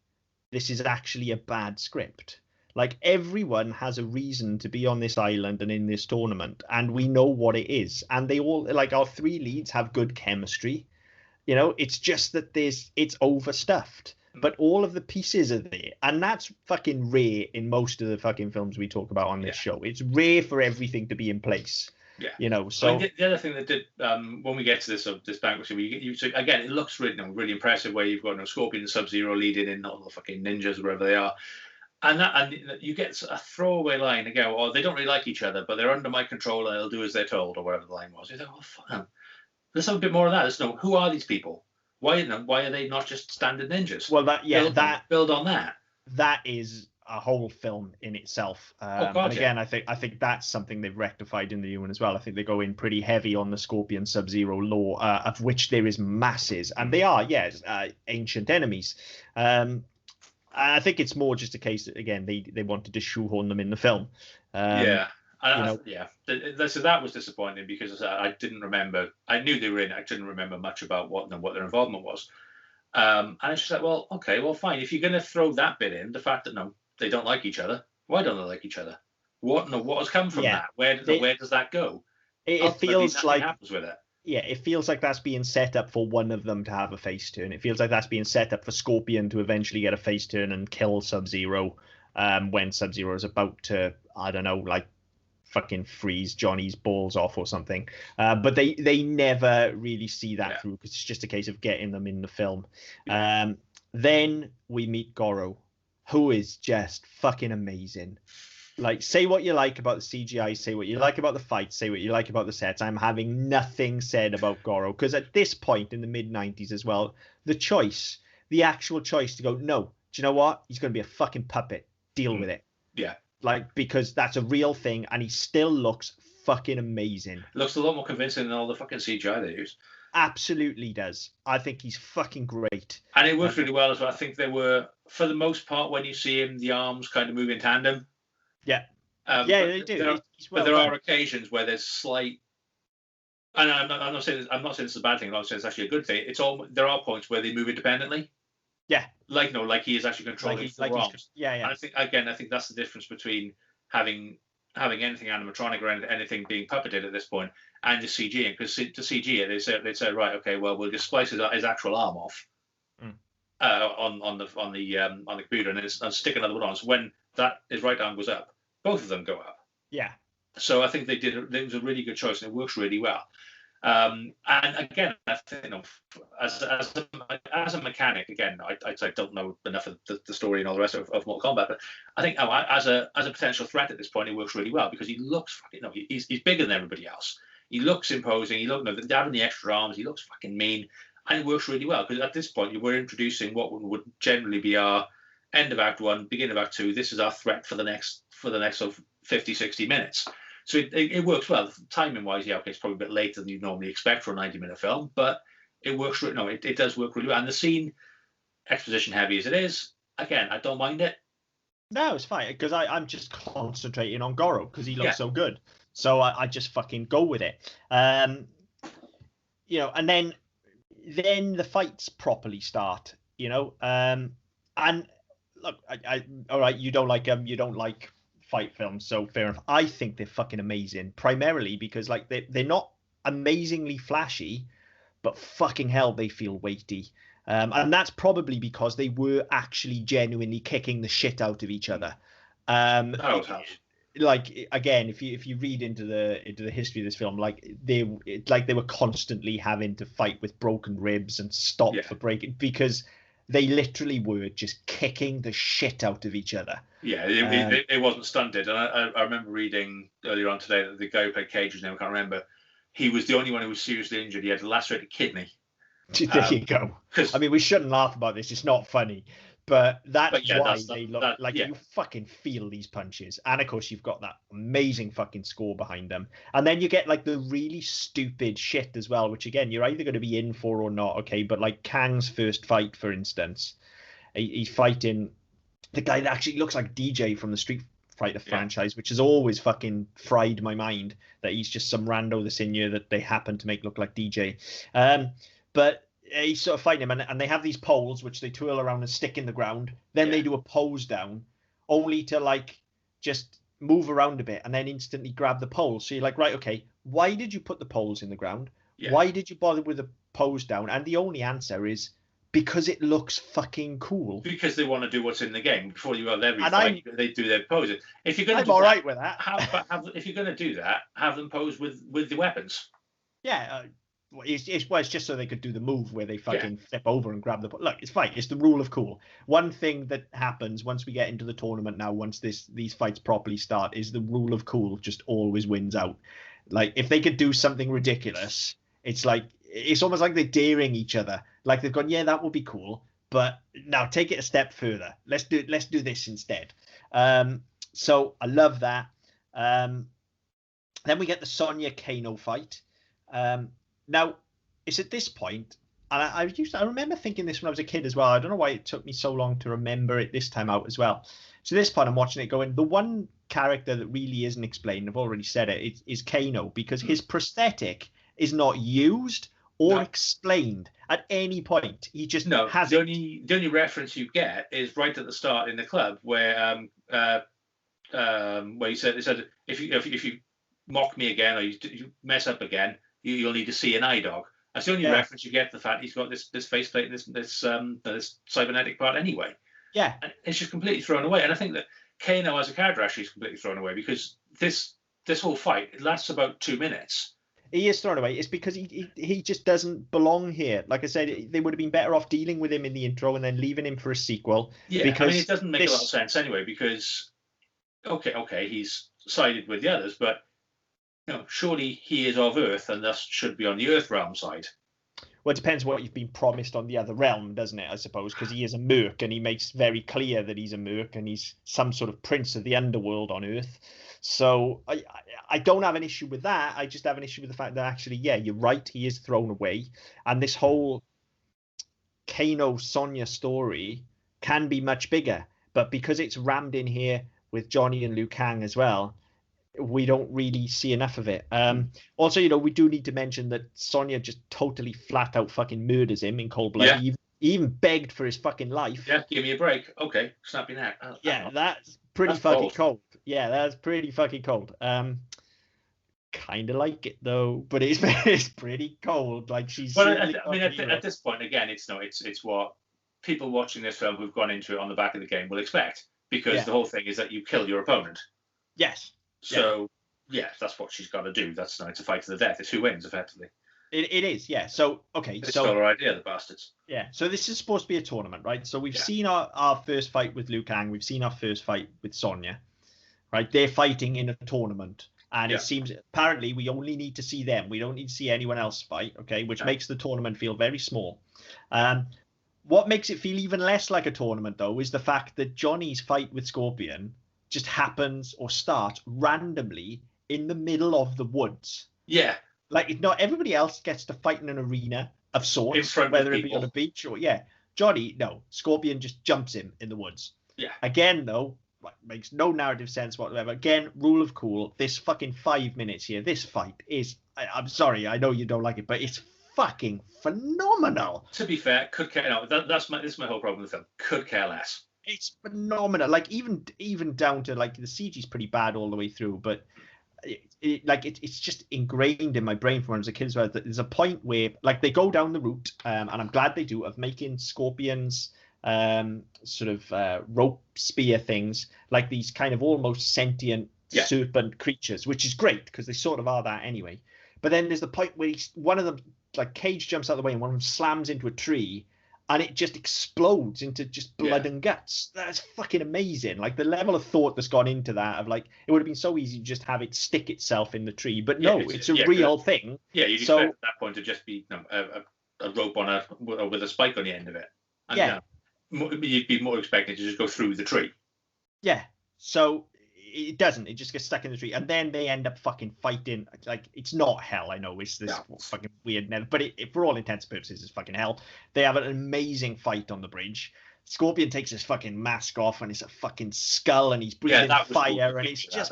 this is actually a bad script. Like everyone has a reason to be on this island and in this tournament, and we know what it is, and they all like our three leads have good chemistry. It's just that it's overstuffed, but all of the pieces are there, and that's fucking rare in most of the fucking films we talk about on this show. It's rare for everything to be in place. Yeah. So I mean, the other thing that did when we get to this banquet, you again, it looks really impressive where you've got Scorpion and Sub-Zero leading in all the fucking ninjas wherever they are, and you get a throwaway line to go, oh, they don't really like each other, but they're under my control and they'll do as they're told, or whatever the line was. You think, oh, fuck them. Let's have a bit more of that. Let's know, who are these people? Why are they not just standard ninjas? Well, build on that. That is a whole film in itself. And again, I think that's something they've rectified in the new one as well. I think they go in pretty heavy on the Scorpion Sub-Zero lore, of which there is masses, and they are ancient enemies. I think it's more just a case that again they wanted to shoehorn them in the film. So that was disappointing because I didn't remember. I knew they were in. I didn't remember much about what their involvement was. And it's just like, well, okay, well, fine. If you're going to throw that bit in, the fact that they don't like each other. Why don't they like each other? What has come from that? Where does that go? It feels like happens with it. Yeah, it feels like that's being set up for one of them to have a face turn. It feels like that's being set up for Scorpion to eventually get a face turn and kill Sub-Zero when Sub-Zero is about to, I don't know, like fucking freeze Johnny's balls off or something. But they never really see that through because it's just a case of getting them in the film. Then we meet Goro, who is just fucking amazing. Like, say what you like about the CGI, say what you like about the fights, say what you like about the sets. I'm having nothing said about Goro because at this point in the mid-90s as well, the actual choice to go, no, do you know what? He's going to be a fucking puppet. Deal with it. Yeah. Like, because that's a real thing and he still looks fucking amazing. Looks a lot more convincing than all the fucking CGI they use. Absolutely does. I think he's fucking great. And it works really well as well. I think they were, for the most part, when you see him, the arms kind of move in tandem. Yeah. They do. But there are occasions where there's slight, and I'm not saying this is a bad thing. I'm not saying it's actually a good thing. There are points where they move independently. Yeah. Like he is actually controlling the arms. Yeah. And I think that's the difference between having anything animatronic or anything being puppeted at this point and just CG. Because to CG, they say right, okay, well, we'll just splice his actual arm off on the computer and stick another one on. So when his right arm goes up, both of them go up. Yeah. So I think it was a really good choice and it works really well. And again, I think, as a mechanic, again, I don't know enough of the story and all the rest of Mortal Kombat, but I think as a potential threat at this point, it works really well because he looks, he's bigger than everybody else. He looks imposing. Having the extra arms, he looks fucking mean, and it works really well because at this point, we're introducing what would generally be our end of Act 1, beginning of Act 2. This is our threat for the next sort of 50, 60 minutes. So it works well. Timing wise, okay, it's probably a bit later than you'd normally expect for a 90-minute film, but it works. It does work really well. And the scene, exposition heavy as it is, again, I don't mind it. No, it's fine because I'm just concentrating on Goro because he Yeah. looks so good. So I just fucking go with it. And then the fights properly start. And look, all right, you don't like fight films, so fair enough. I think they're fucking amazing, primarily because like they're not amazingly flashy, but fucking hell, they feel weighty. And that's probably because they were actually genuinely kicking the shit out of each other. Um, That always helps. like again, if you read into the history of this film, they were constantly having to fight with broken ribs and stop Yeah. for breaking because they literally were just kicking the shit out of each other. Yeah, it wasn't stunted. And I remember reading earlier on today that the guy who played Cage, whose name I can't remember, he was the only one who was seriously injured. He had a lacerated kidney. There you go. I mean, we shouldn't laugh about this. It's not funny. But that's why they look like you fucking feel these punches. And of course, you've got that amazing fucking score behind them. And then you get like the really stupid shit as well, which again, you're either going to be in for or not. Okay. But like Kang's first fight, for instance, he's fighting the guy that actually looks like DJ from the Street Fighter franchise, which has always fucking fried my mind that he's just some rando that's in here that they happen to make look like DJ. But he's sort of fighting him, and they have these poles which they twirl around and stick in the ground. Then they do a pose down, only to like just move around a bit and then instantly grab the pole. So you're like, right, okay, why did you put the poles in the ground? Yeah. Why did you bother with the pose down? And the only answer is because it looks fucking cool. Because they want to do what's in the game. Before you have every fight, they do their poses. If you're going to I'm all right with that. If you're going to do that, have them pose with the weapons. Yeah, it's just so they could do the move where they fucking flip over and grab the... Look, it's fine. It's the rule of cool. One thing that happens once we get into the tournament now, once these fights properly start, is the rule of cool just always wins out. Like, if they could do something ridiculous, it's almost like they're daring each other. Like they've gone, yeah, that would be cool, but now take it a step further. Let's do this instead. So I love that. Then we get the Sonya Kano fight. Now, it's at this point, and I remember thinking this when I was a kid as well. I don't know why it took me so long to remember it this time out as well. So this point, I'm watching it going, the one character that really isn't explained, I've already said it, is Kano, because his prosthetic is not used or explained at any point. He just has the only reference you get is right at the start in the club where he said if you mock me again or you mess up again, you'll need to see an eye dog. That's the only reference you get to the fact he's got this faceplate and this cybernetic part anyway. Yeah, and it's just completely thrown away. And I think that Kano as a character actually is completely thrown away because this whole fight, it lasts about 2 minutes. He is thrown away. It's because he just doesn't belong here. Like I said, they would have been better off dealing with him in the intro and then leaving him for a sequel. Yeah, because I mean, it doesn't make a lot of sense anyway because, okay, he's sided with the others, but surely he is of Earth and thus should be on the Earth realm side. Well, it depends what you've been promised on the other realm, doesn't it, I suppose, because he is a merc and he makes very clear that he's a merc and he's some sort of prince of the underworld on Earth. So I don't have an issue with that. I just have an issue with the fact that actually, yeah, you're right, he is thrown away. And this whole Kano-Sonya story can be much bigger. But because it's rammed in here with Johnny and Liu Kang as well, we don't really see enough of it. Also, we do need to mention that Sonya just totally flat out fucking murders him in cold blood. Yeah. He even begged for his fucking life. Yeah, give me a break. Okay, snap your neck. That's pretty fucking cold. Yeah, that's pretty fucking cold. Kind of like it though, but it's pretty cold. Like she's. Well, at this point, again, it's what people watching this film who've gone into it on the back of the game will expect because the whole thing is that you kill your opponent. Yes. So that's what she's got to do. It's a fight to the death. It's who wins, effectively. It is, yeah. So okay, they stole our idea, the bastards. Yeah. So this is supposed to be a tournament, right? So we've seen our first fight with Liu Kang. We've seen our first fight with Sonya, right? They're fighting in a tournament, and it seems apparently we only need to see them. We don't need to see anyone else fight, okay? Which makes the tournament feel very small. What makes it feel even less like a tournament, though, is the fact that Johnny's fight with Scorpion just happens or starts randomly in the middle of the woods. Yeah. Like, not everybody else gets to fight in an arena of sorts, whether it be on a beach or Johnny, no. Scorpion just jumps him in the woods. Yeah. Again, though, makes no narrative sense whatsoever. Again, rule of cool. This fucking 5 minutes here, this fight is, I'm sorry, I know you don't like it, but it's fucking phenomenal. To be fair, could care. No, this is my whole problem with the film. Could care less. It's phenomenal. Like even down to like the CG's pretty bad all the way through, but it's just ingrained in my brain from when I was a kid as well. There's a point where like they go down the route, and I'm glad they do, of making scorpions sort of rope spear things, like these kind of almost sentient serpent creatures, which is great because they sort of are that anyway. But then there's the point where one of them, like Cage, jumps out of the way and one of them slams into a tree and it just explodes into just blood and guts. That's fucking amazing. Like the level of thought that's gone into that, of like, it would have been so easy to just have it stick itself in the tree, but no, it's a real thing. Yeah, you'd expect at that point to just be a rope on with a spike on the end of it. And, you'd be more expected to just go through the tree. Yeah. So it doesn't. It just gets stuck in the tree, and then they end up fucking fighting. Like, it's not hell. I know it's this fucking weird, but for all intents and purposes, it's fucking hell. They have an amazing fight on the bridge. Scorpion takes his fucking mask off, and it's a fucking skull, and he's breathing fire, cool. And it's just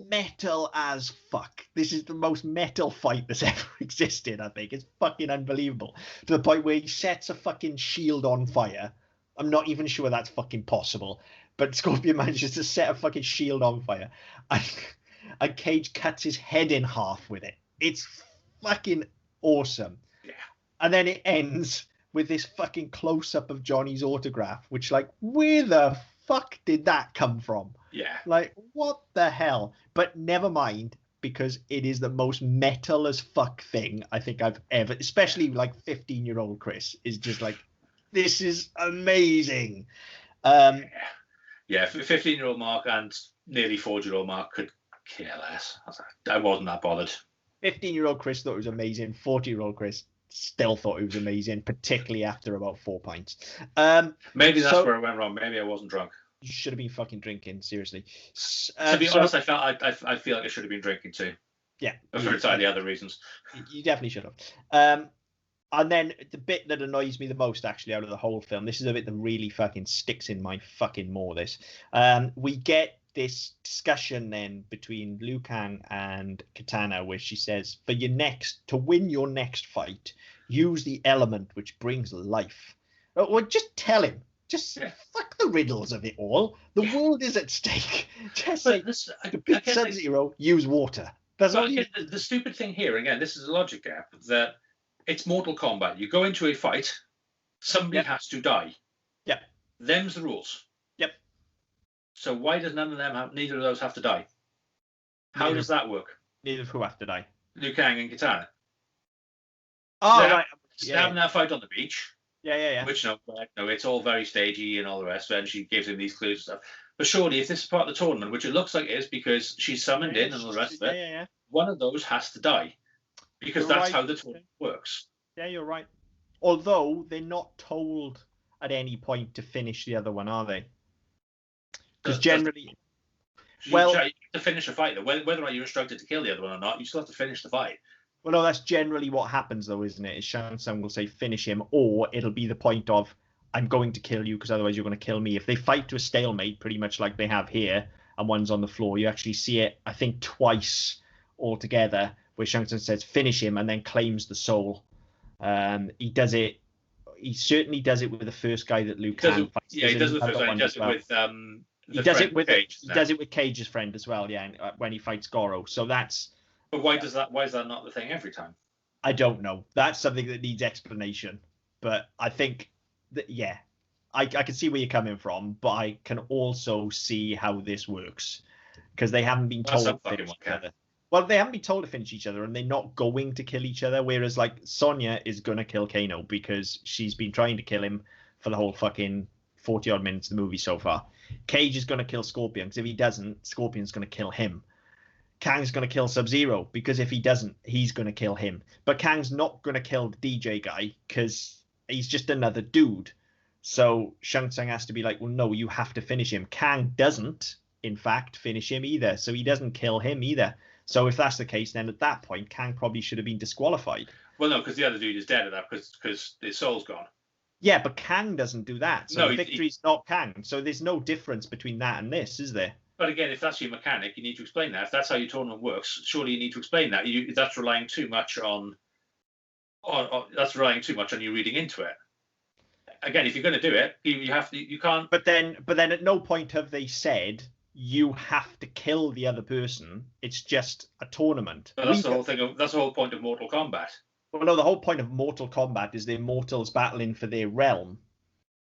metal as fuck. This is the most metal fight that's ever existed. I think it's fucking unbelievable, to the point where he sets a fucking shield on fire. I'm not even sure that's fucking possible. But Scorpion manages to set a fucking shield on fire. And Cage cuts his head in half with it. It's fucking awesome. Yeah. And then it ends with this fucking close-up of Johnny's autograph, which, like, where the fuck did that come from? Yeah. Like, what the hell? But never mind, because it is the most metal as fuck thing I think I've ever, especially like 15-year-old Chris, is just like, this is amazing. Yeah, 15-year-old Mark and nearly 4-year-old Mark could care less. I wasn't that bothered. 15-year-old Chris thought it was amazing. 40-year-old Chris still thought it was amazing, particularly after about 4 pints. Maybe that's where I went wrong. Maybe I wasn't drunk. You should have been fucking drinking, seriously. To be honest, I feel like I should have been drinking too. Yeah. For entirely other reasons. You definitely should have. And then the bit that annoys me the most, actually, out of the whole film, this is a bit that really fucking sticks in my fucking maw, this. We get this discussion then between Liu Kang and Katana, where she says, to win your next fight, use the element which brings life. Well, just tell him. Just fuck the riddles of it all. The world is at stake. Just say, to beat Sub-Zero, use water. That's all the stupid thing here, again, this is a logic gap, that it's Mortal Kombat. You go into a fight, somebody has to die. Yep. Them's the rules. Yep. So why does neither of those have to die? How does that work? Neither of who have to die? Liu Kang and Katana. Oh, right. Having that fight on the beach. Yeah. Which, no, it's all very stagey and all the rest of it, and she gives him these clues and stuff. But surely, if this is part of the tournament, which it looks like it is because she's summoned in and all the rest of it, one of those has to die. Because that's how the tournament works. Yeah, you're right. Although they're not told at any point to finish the other one, are they? Because generally, you have to finish a fight. Whether or not you're instructed to kill the other one or not, you still have to finish the fight. Well, no, that's generally what happens, though, isn't it? Is Shang Tsung will say finish him, or it'll be the point of I'm going to kill you because otherwise you're going to kill me. If they fight to a stalemate, pretty much like they have here, and one's on the floor, you actually see it, I think, twice altogether, where Shang Tsung says finish him and then claims the soul. He does it. He certainly does it with the first guy that Liu Kang fights. Yeah, he does it with the first guy. He does it with Cage. He does it with Cage's friend as well. Yeah, when he fights Goro. So that's. But why is that not the thing every time? I don't know. That's something that needs explanation. But I think that I can see where you're coming from, but I can also see how this works because they haven't been told to finish each other. Well, they haven't been told to finish each other, and they're not going to kill each other. Whereas, like, Sonya is gonna kill Kano because she's been trying to kill him for the whole fucking 40-odd minutes of the movie so far. Cage is gonna kill Scorpion because if he doesn't, Scorpion's gonna kill him. Kang's gonna kill Sub-Zero because if he doesn't, he's gonna kill him. But Kang's not gonna kill the DJ guy because he's just another dude. So Shang Tsung has to be like, well, no, you have to finish him. Kang doesn't, in fact, finish him either, so he doesn't kill him either. So if that's the case, then at that point, Kang probably should have been disqualified. Well, no, because the other dude is dead at that because his soul's gone. Yeah, but Kang doesn't do that. So the victory's not Kang. So there's no difference between that and this, is there? But again, if that's your mechanic, you need to explain that. If that's how your tournament works, surely you need to explain that. That's relying too much on you reading into it. Again, if you're going to do it, you have to. You can't. But then at no point have they said you have to kill the other person. It's just a tournament. But that's the whole thing. That's the whole point of Mortal Kombat. Well, no, the whole point of Mortal Kombat is the immortals battling for their realm.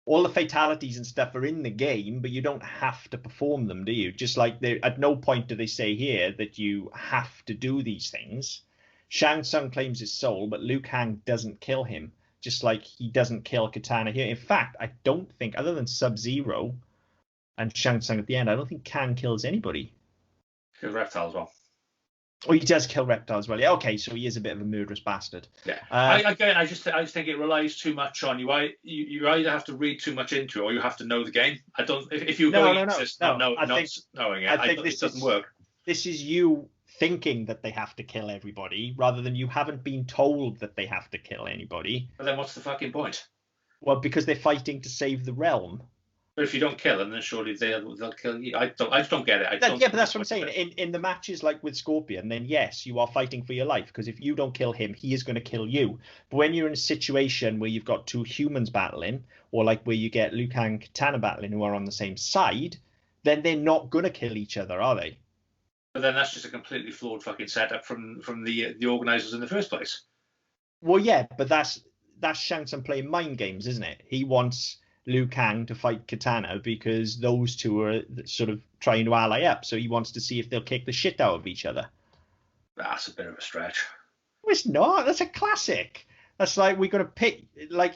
All the fatalities and stuff are in the game, but you don't have to perform them, do you? Just like at no point do they say here that you have to do these things. Shang Tsung claims his soul, but Liu Kang doesn't kill him, just like he doesn't kill Katana here. In fact, I don't think, other than Sub-Zero and Shang Tsung at the end, I don't think Kang kills anybody. Kills Reptile as well. Oh, he does kill Reptile as well. Yeah, okay, so he is a bit of a murderous bastard. Yeah. I just think it relies too much on you. You either have to read too much into it, or you have to know the game. I don't. If you're going into this not knowing it, I think it doesn't work. This is you thinking that they have to kill everybody, rather than you haven't been told that they have to kill anybody. But then what's the fucking point? Well, because they're fighting to save the realm. But if you don't kill them, then surely they'll kill you. I just don't get it. But that's what I'm saying. In the matches like with Scorpion, then yes, you are fighting for your life, because if you don't kill him, he is going to kill you. But when you're in a situation where you've got two humans battling, or like where you get Liu Kang and Katana battling who are on the same side, then they're not going to kill each other, are they? But then that's just a completely flawed fucking setup from the organisers in the first place. Well, yeah, but that's Shang Tsung playing mind games, isn't it? He wants Liu Kang to fight Katana because those two are sort of trying to ally up. So he wants to see if they'll kick the shit out of each other. That's a bit of a stretch. No, it's not. That's a classic. That's like we're going to pick, like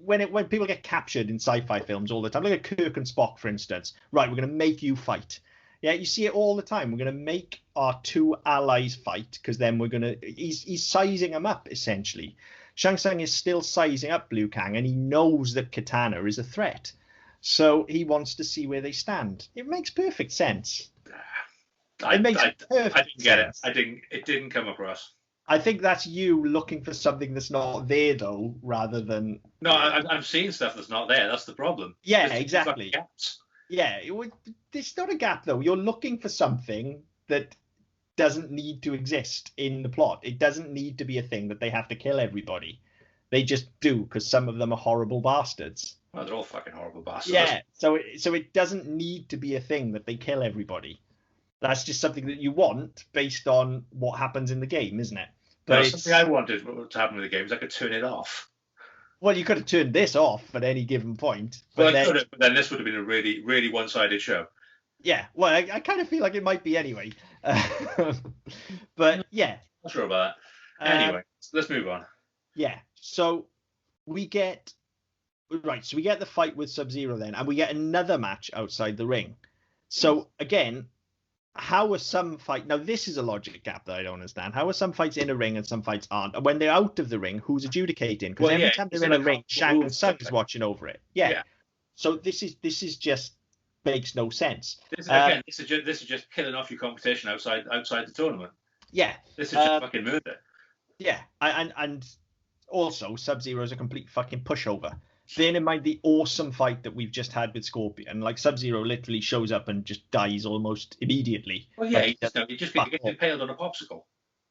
when people get captured in sci-fi films all the time, like a Kirk and Spock, for instance. Right, we're going to make you fight. Yeah, you see it all the time. We're going to make our two allies fight because then we're going to... He's sizing them up, essentially. Shang Tsung is still sizing up Liu Kang, and he knows that Katana is a threat. So he wants to see where they stand. It makes perfect sense. I didn't get it. It didn't come across. I think that's you looking for something that's not there, though, rather than... No, I'm seeing stuff that's not there. That's the problem. Yeah, exactly. Yeah, it's not a gap, though. You're looking for something that doesn't need to exist in the plot. It doesn't need to be a thing that they have to kill everybody. They just do, because some of them are horrible bastards. Well, they're all fucking horrible bastards. Yeah, so it doesn't need to be a thing that they kill everybody. That's just something that you want based on what happens in the game, isn't it? But something I wanted to happen with the game is I could turn it off. Well, you could have turned this off at any given point. But then this would have been a really, really one-sided show. Yeah, well, I kind of feel like it might be anyway. But yeah. Not sure about that. Anyway, let's move on. Yeah, so we get the fight with Sub-Zero then, and we get another match outside the ring. So again, how are some fights... Now, this is a logic gap that I don't understand. How are some fights in a ring and some fights aren't? And when they're out of the ring, who's adjudicating? Because every time they're in a ring, Shang Tsung is watching over it. Yeah. So this is just makes no sense. This is just killing off your competition outside the tournament. Yeah. This is just fucking murder. Yeah. And also, Sub-Zero is a complete fucking pushover. Bearing in mind the awesome fight that we've just had with Scorpion, like Sub-Zero literally shows up and just dies almost immediately. Well, yeah, he just gets impaled on a popsicle.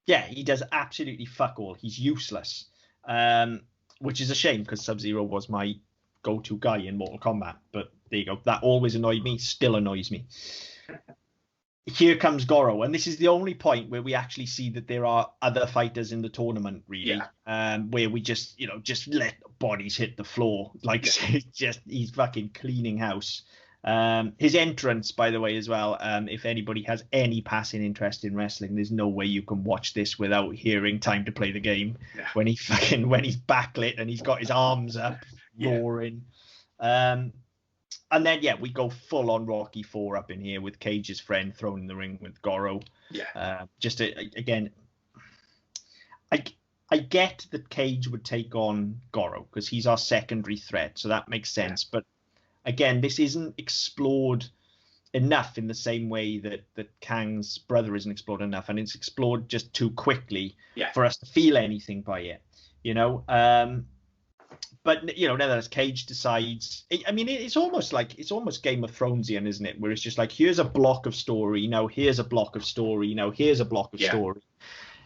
Yeah, he does absolutely fuck all. He's useless, which is a shame because Sub-Zero was my go-to guy in Mortal Kombat. But there you go. That always annoyed me, still annoys me. Here comes Goro, and this is the only point where we actually see that there are other fighters in the tournament, really, where we just let bodies hit the floor. Like, he's fucking cleaning house. His entrance, by the way, as well, if anybody has any passing interest in wrestling, there's no way you can watch this without hearing Time to Play the Game when he's backlit and he's got his arms up, roaring. And then, we go full on Rocky IV up in here with Cage's friend thrown in the ring with Goro. Yeah. Again, I get that Cage would take on Goro because he's our secondary threat, so that makes sense. Yeah. But again, this isn't explored enough in the same way that Kang's brother isn't explored enough, and it's explored just too quickly for us to feel anything by it. but nevertheless, Cage decides. I mean, it's almost Game of Thronesian, isn't it? Where it's just like, here's a block of story. Now here's a block of story. Now here's a block of story.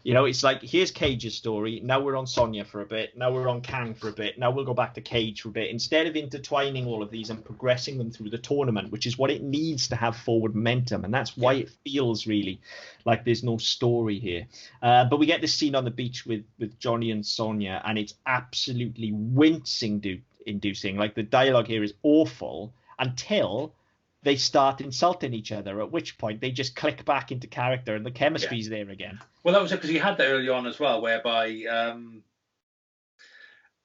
It's like, here's Cage's story. Now we're on Sonya for a bit. Now we're on Kang for a bit. Now we'll go back to Cage for a bit. Instead of intertwining all of these and progressing them through the tournament, which is what it needs to have forward momentum. And that's why it feels really like there's no story here. But we get this scene on the beach with Johnny and Sonya, and it's absolutely wincing-inducing. Like, the dialogue here is awful until they start insulting each other, at which point they just click back into character and the chemistry's there again. Well, that was it, because he had that early on as well, whereby when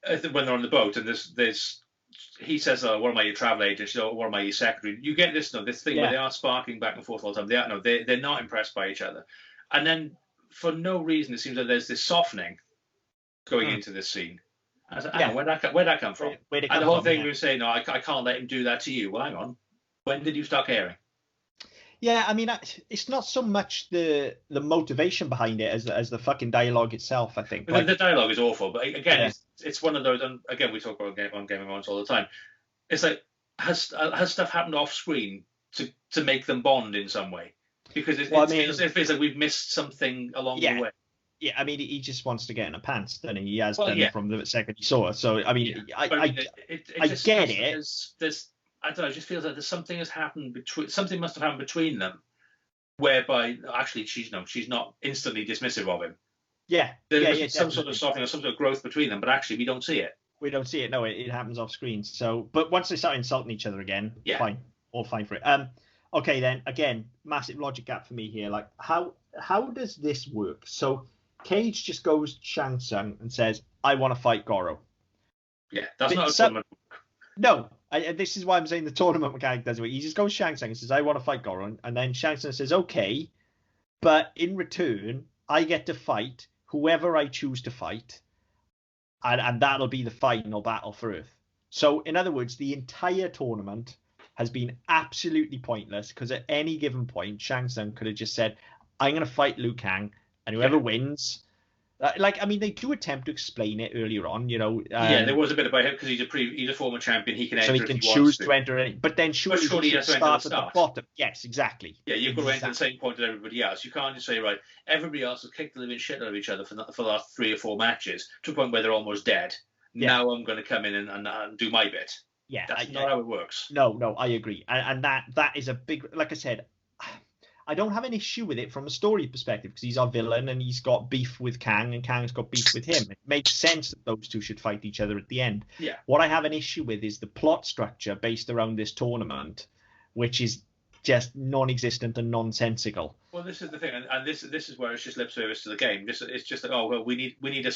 they're on the boat and he says, "Oh, what am I, your travel agent?" She says, "Oh, what am I, your secretary?" You get this thing where they are sparking back and forth all the time. They're not impressed by each other, and then for no reason it seems like there's this softening going into this scene. I was like, where'd that come from? And the whole thing we were saying, "No, I can't let him do that to you." Well, hang on. When did you start caring? Yeah, I mean, it's not so much the motivation behind it as the fucking dialogue itself, I think. The dialogue is awful, but again, it's one of those, and again, we talk about Game of Thrones all the time. It's like, has stuff happened off screen to make them bond in some way? Because it feels like we've missed something along the way. Yeah, I mean, he just wants to get in her pants, doesn't he? He has done from the second he saw her. So, I mean, I get it. There's I don't know. It just feels like something must have happened between them, whereby actually she's not instantly dismissive of him. Yeah, there's some sort of softening or some sort of growth between them, but actually we don't see it. We don't see it. No, it happens off screen. So, but once they start insulting each other again, fine, all fine for it. Okay, then again, massive logic gap for me here. Like, how does this work? So, Cage just goes Shang Tsung and says, "I want to fight Goro." Yeah, that's not a tournament. No, this is why I'm saying the tournament mechanic does it. He just goes Shang Tsung and says, "I want to fight Goro," and then Shang Tsung says, "Okay, but in return, I get to fight whoever I choose to fight, and that'll be the final battle for Earth." So, in other words, the entire tournament has been absolutely pointless, because at any given point, Shang Tsung could have just said, "I'm going to fight Liu Kang, and whoever wins." I mean, they do attempt to explain it earlier on, there was a bit about him, because he's a former champion. He can enter, so he can choose to enter any, but then surely he has to start at the bottom. Yes, exactly. Yeah, you've got to enter the same point as everybody else. You can't just say, right, everybody else has kicked the living shit out of each other for the last 3 or 4 matches to a point where they're almost dead. Yeah. Now I'm going to come in and do my bit. Yeah, that's not how it works. No, I agree, and that is a big. Like I said, I don't have an issue with it from a story perspective, because he's our villain and he's got beef with Kang and Kang's got beef with him. It makes sense that those two should fight each other at the end. Yeah. What I have an issue with is the plot structure based around this tournament, which is just non-existent and nonsensical. Well, this is the thing, and this is where it's just lip service to the game. It's just like, oh well, we need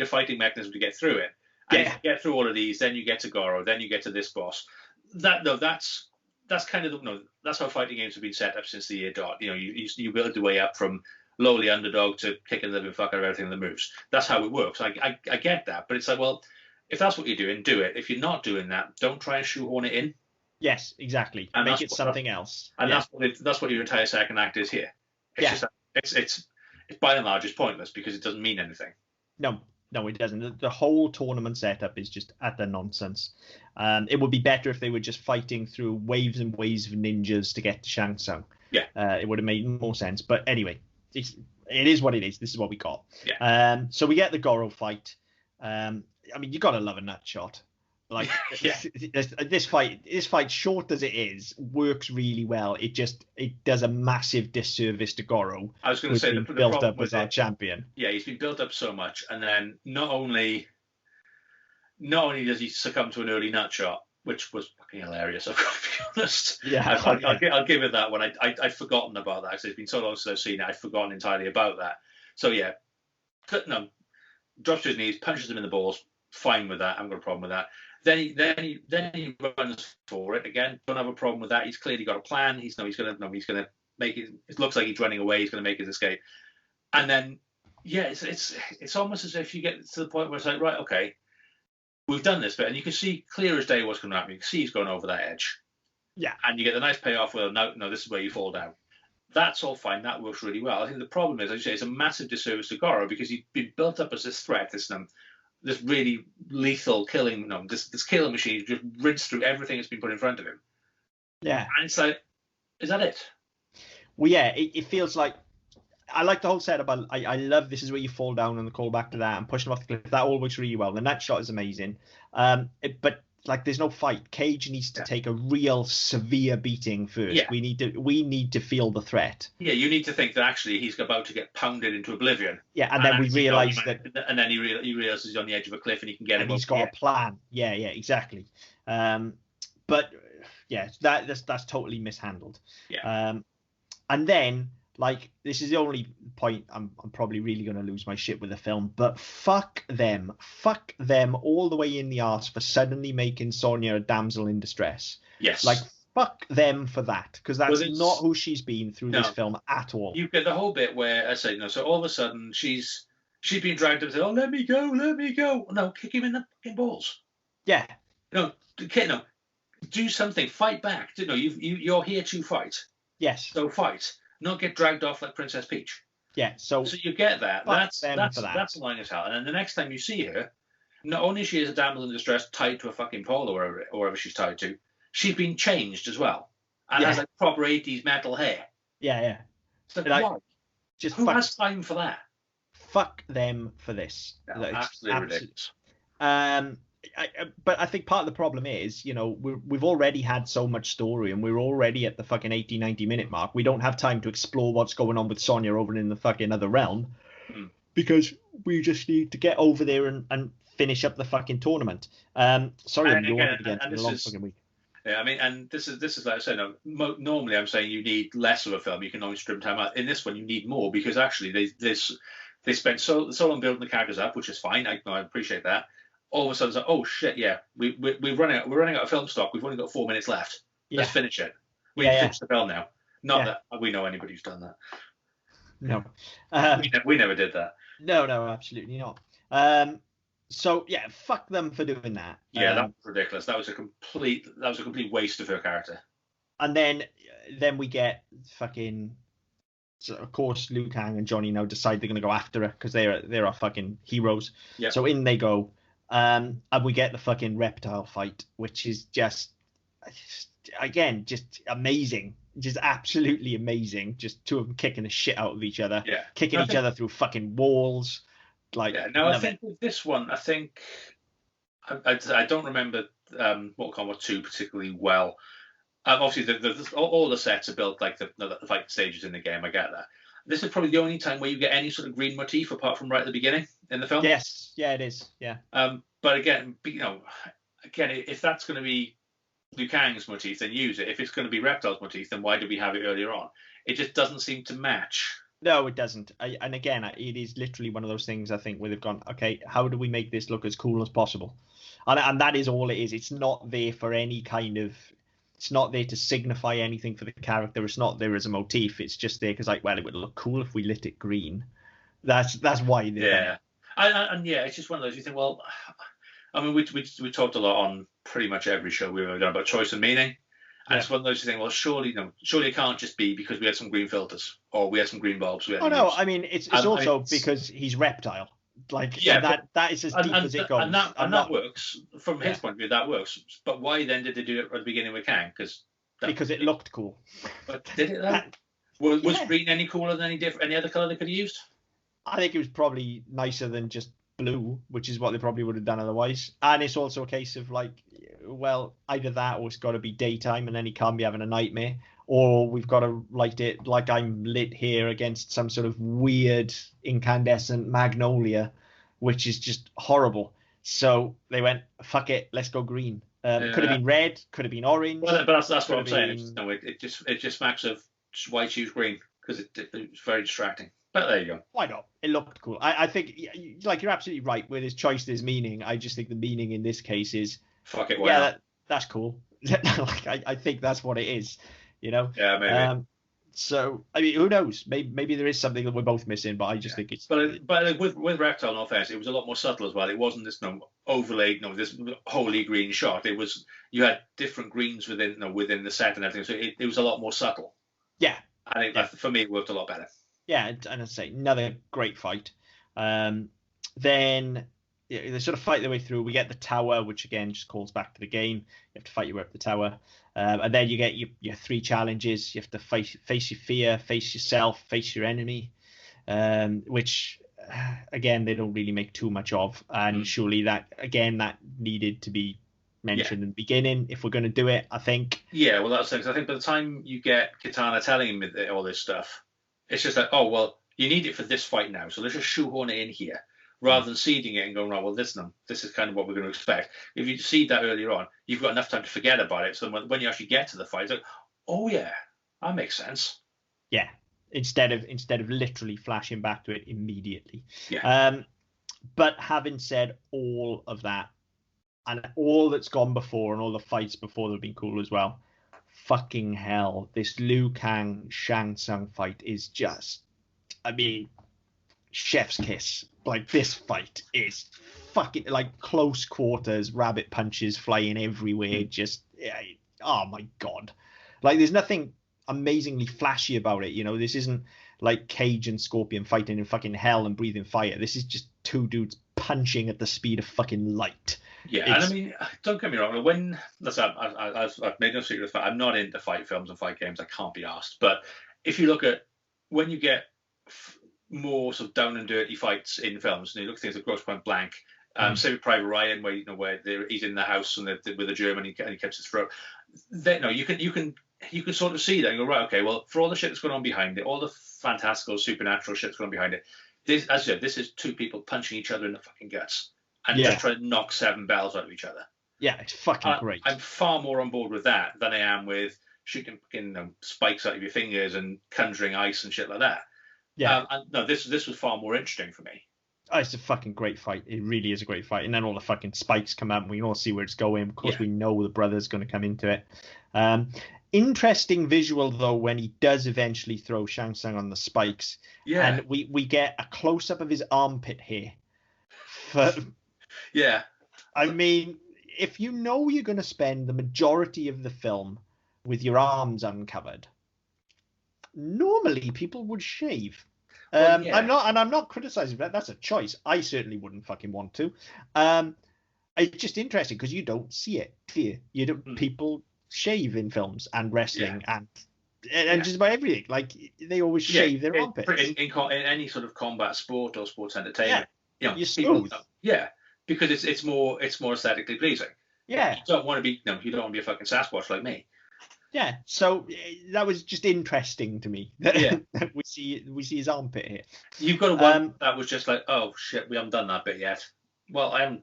a fighting mechanism to get through it. And if you get through all of these, then you get to Goro, then you get to this boss. That's kind of that's how fighting games have been set up since the year dot. You build your way up from lowly underdog to kicking the living fuck out of everything that moves. That's how it works. I get that, but it's like, well, if that's what you're doing, do it. If you're not doing that, don't try and shoehorn it in. Yes, exactly. And make it something else. And that's what your entire second act is here. It's by and large, it's pointless because it doesn't mean anything. No, it doesn't. The whole tournament setup is just utter nonsense. It would be better if they were just fighting through waves and waves of ninjas to get to Shang Tsung. Yeah. It would have made more sense. But anyway, it is what it is. This is what we got. Yeah. So we get the Goro fight. I mean, you got to love a nut shot. Like, this fight, short as it is, works really well. It does a massive disservice to Goro. I was going to say the built up as our champion. Yeah, he's been built up so much, and then not only does he succumb to an early nut shot, which was fucking hilarious, I've got to be honest. Yeah, I'll give it that one. I'd forgotten about that because it's been so long since I've seen it. I'd forgotten entirely about that. So yeah, drops to his knees, punches him in the balls. Fine with that. I haven't got a problem with that. Then he runs for it again. Don't have a problem with that. He's clearly got a plan. He's going to make it. It looks like he's running away. He's going to make his escape. And then, it's almost as if you get to the point where it's like, right, okay, we've done this bit, and you can see clear as day what's going to happen. You can see he's going over that edge. Yeah. And you get the nice payoff. Well, no, this is where you fall down. That's all fine. That works really well. I think the problem is, as you say, it's a massive disservice to Goro because he's been built up as this threat, this this really lethal killing, this killing machine just rinsed through everything that's been put in front of him. Yeah. And it's like, is that it? Well, yeah, it feels like I like the whole setup. I love this is where you fall down and the call back to that and push them off the cliff. That all works really well. The net shot is amazing. But like there's no fight. Cage needs to take a real severe beating first. Yeah. We need to feel the threat. Yeah, you need to think that actually he's about to get pounded into oblivion. Yeah, and then we realise that, and then he realizes he's on the edge of a cliff and he can get him. And he's got a plan. Yeah, exactly. But yeah, that's totally mishandled. Yeah. And then, like, this is the only point I'm probably really going to lose my shit with the film, but fuck them all the way in the arse for suddenly making Sonya a damsel in distress. Yes. Like, fuck them for that, because that's not who she's been through this film at all. You get the whole bit where I say, so all of a sudden she's being dragged up and say, oh, let me go. No, kick him in the fucking balls. Yeah. Do something, fight back. You're here to fight. Yes. So fight, not get dragged off like Princess Peach. Yeah. So you get that. That's a line as hell. And then the next time you see her, not only she is a damsel in distress tied to a fucking pole or wherever she's tied to, she's been changed as well and has like proper 80s metal hair. Yeah. So why? Who has time for that? Fuck them for this. No, absolutely ridiculous. But I think part of the problem is, we've already had so much story and we're already at the fucking 80-90 minute mark. We don't have time to explore what's going on with Sonya over in the fucking other realm because we just need to get over there and finish up the fucking tournament. Sorry, I'm yawning again. It's been a long fucking week. Yeah, I mean, and this is like I said. Normally, I'm saying you need less of a film. You can only strip time out. In this one, you need more because actually they spent so long building the characters up, which is fine. I appreciate that. All of a sudden, it's like, oh shit, yeah, we're running out of film stock. We've only got 4 minutes left. Let's finish it. We need to finish the film now. Not that we know anybody who's done that. No, we never did that. No, absolutely not. So yeah, fuck them for doing that. Yeah, that was ridiculous. That was a complete waste of her character. And then we get fucking. So of course, Liu Kang and Johnny now decide they're going to go after her because they're our fucking heroes. Yep. So in they go. And we get the fucking reptile fight, which is just amazing. Just absolutely amazing. Just two of them kicking the shit out of each other. Yeah. Kicking each other through fucking walls. Like, I think with this one, I don't remember Mortal Kombat 2 particularly well. Obviously, all the sets are built like the fight stages in the game. I get that. This is probably the only time where you get any sort of green motif apart from right at the beginning in the film. Yes, yeah, it is. Yeah. But again, if that's going to be Liu Kang's motif, then use it. If it's going to be Reptile's motif, then why did we have it earlier on? It just doesn't seem to match. No, it doesn't. And again, it is literally one of those things I think where they've gone, okay, how do we make this look as cool as possible? And that is all it is. It's not there for any kind of. It's not there to signify anything for the character. It's not there as a motif. It's just there because, like, well, it would look cool if we lit it green. That's why. Yeah, and it's just one of those. You think, well, I mean, we talked a lot on pretty much every show we've ever done about choice and meaning, and it's one of those you think, well, surely it can't just be because we had some green filters or we had some green bulbs. I mean, it's also because he's reptile. Like, that is as deep as it goes. And that works from his point of view. That works. But why then did they do it at the beginning with Kang? Because it looked cool. But did it though? Was green any cooler than any other color they could have used? I think it was probably nicer than just blue, which is what they probably would have done otherwise. And it's also a case of like, well, either that or it's got to be daytime and then he can't be having a nightmare. Or we've got to light it like I'm lit here against some sort of weird incandescent magnolia, which is just horrible. So they went, fuck it, let's go green. Could have been red, could have been orange. Well, but that's what I'm saying. It just smacks of why choose green because it's very distracting. But there you go. Why not? It looked cool. I think, like, you're absolutely right. Where there's choice, there's meaning. I just think the meaning in this case is, fuck it, why not? That's cool. Like, I think that's what it is. Yeah, maybe. So, I mean, who knows? Maybe there is something that we're both missing, but I just think it's. But with Reptile, no offense, it was a lot more subtle as well. It wasn't this overlaid, this wholly green shot. It was you had different greens within the set and everything, so it was a lot more subtle. Yeah, I think that, for me, it worked a lot better. Yeah, and I'd say another great fight. Then they sort of fight their way through. We get the tower, which again just calls back to the game. You have to fight your way up the tower, and then you get your 3 challenges. You have to face your fear, face yourself, face your enemy, which again they don't really make too much of. And surely that needed to be mentioned in the beginning if we're going to do it, I think. Yeah, well, that's the thing. I think by the time you get Kitana telling him all this stuff, it's just like, oh, well, you need it for this fight now, so let's just shoehorn it in here, rather than seeding it and going, right, well, this is kind of what we're going to expect. If you seed that earlier on, you've got enough time to forget about it, so when you actually get to the fight, it's like, oh, yeah, that makes sense. Yeah, instead of literally flashing back to it immediately. Yeah. But having said all of that, and all that's gone before, and all the fights before that have been cool as well, fucking hell, this Liu Kang Shang Tsung fight is just, I mean, chef's kiss. Like, this fight is fucking, like, close quarters, rabbit punches flying everywhere, just, oh my god. Like, there's nothing amazingly flashy about it, you know. This isn't like Cage and Scorpion fighting in fucking hell and breathing fire. This is just 2 dudes punching at the speed of fucking light. Yeah, and I mean, don't get me wrong. When I've made no secret of the fact, I'm not into fight films and fight games. I can't be asked. But if you look at when you get more sort of down and dirty fights in films, and you look at things like Grosse Point Blank, Saving Private Ryan, where he's in the house and with a German and he keeps his throat. You can sort of see that and go, right, okay, well, for all the shit that's going on behind it, all the fantastical, supernatural shit that's going on behind it, this, as I said, this is 2 people punching each other in the fucking guts. And just try to knock 7 bells out of each other. Yeah, it's fucking great. I'm far more on board with that than I am with shooting spikes out of your fingers and conjuring ice and shit like that. Yeah. No, this was far more interesting for me. Oh, it's a fucking great fight. It really is a great fight. And then all the fucking spikes come out and we all see where it's going. Of course, we know the brother's going to come into it. Interesting visual, though, when he does eventually throw Shang Tsung on the spikes. Yeah. And we get a close-up of his armpit hair. Yeah. I mean, if you know you're going to spend the majority of the film with your arms uncovered, normally people would shave. I'm not criticizing that. That's a choice. I certainly wouldn't fucking want to. It's just interesting because you don't see it, do you? You don't. People shave in films and wrestling and just about everything. Like, they always shave their armpits. In any sort of combat sport or sports entertainment, you're smooth. Because it's more aesthetically pleasing. Yeah. You don't want to be a fucking Sasquatch like me. Yeah. So that was just interesting to me. That we see his armpit here. You've got one that was just like, oh shit, we haven't done that bit yet. Well, I'm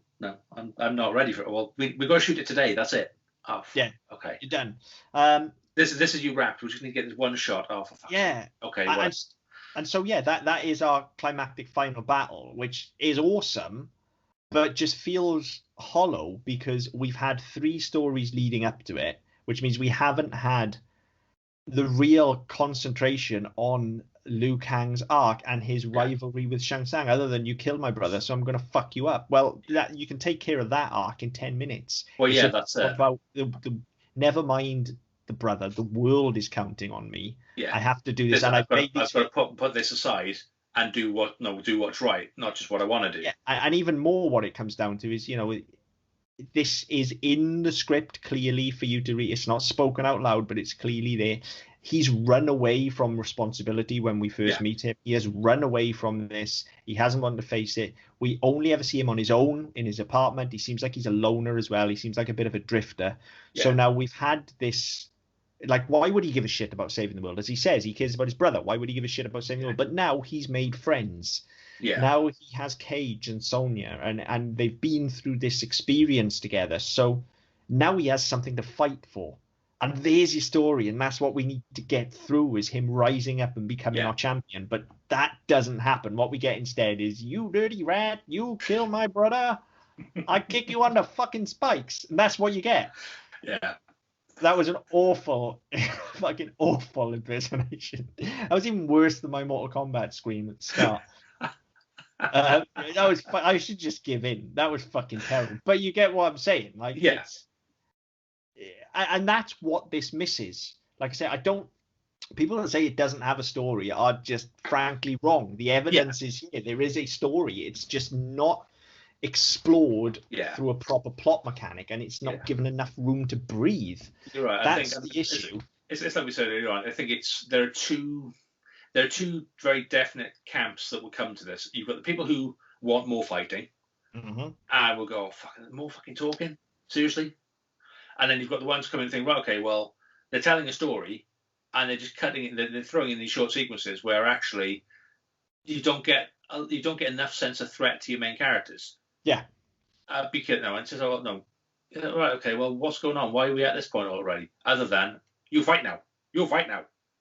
not ready for it. Well, we got to shoot it today. That's it. Oh, yeah. Okay. You're done. This is you wrapped. We're just gonna get this one shot. Oh, for fuck. Yeah. Okay. And so that is our climactic final battle, which is awesome, but just feels hollow because we've had 3 stories leading up to it, which means we haven't had the real concentration on Liu Kang's arc and his rivalry with Shang Tsung, other than you killed my brother, so I'm going to fuck you up. Well, you can take care of that arc in 10 minutes. Well, yeah, that's it. About never mind the brother, the world is counting on me. Yeah. I have to do this. I've got to put this aside and do what's right, not just what I want to do. Yeah, and even more what it comes down to is, this is in the script clearly for you to read. It's not spoken out loud, but it's clearly there. He's run away from responsibility when we first meet him. He has run away from this. He hasn't wanted to face it. We only ever see him on his own in his apartment. He seems like he's a loner as well. He seems like a bit of a drifter. Yeah. So now we've had this, like, why would he give a shit about saving the world? As he says, he cares about his brother. Why would he give a shit about saving the world? But now he's made friends. Yeah. Now he has Cage and Sonya, and they've been through this experience together. So now he has something to fight for. And there's his story, and that's what we need to get through, is him rising up and becoming our champion. But that doesn't happen. What we get instead is, you dirty rat, you kill my brother, I kick you on the fucking spikes. And that's what you get. Yeah. That was an awful, fucking awful impersonation. That was even worse than my Mortal Kombat scream at the start. I should just give in. That was fucking terrible. But you get what I'm saying. Like, yes. And that's what this misses. Like I said, people that say it doesn't have a story are just frankly wrong. The evidence is here. There is a story. It's just not explored Yeah. through a proper plot mechanic, and it's not given enough room to breathe. You're right. That's I think the issue. It's like we said earlier on. I think there are two very definite camps that will come to this. You've got the people who want more fighting, and will go, more fucking talking, seriously. And then you've got the ones coming and think, right, okay, well, they're telling a story, and they're just cutting it. They're throwing in these short sequences where actually you don't get enough sense of threat to your main characters. Yeah. Because no, it says, oh no, right, okay, well, what's going on? Why are we at this point already? Other than you fight now.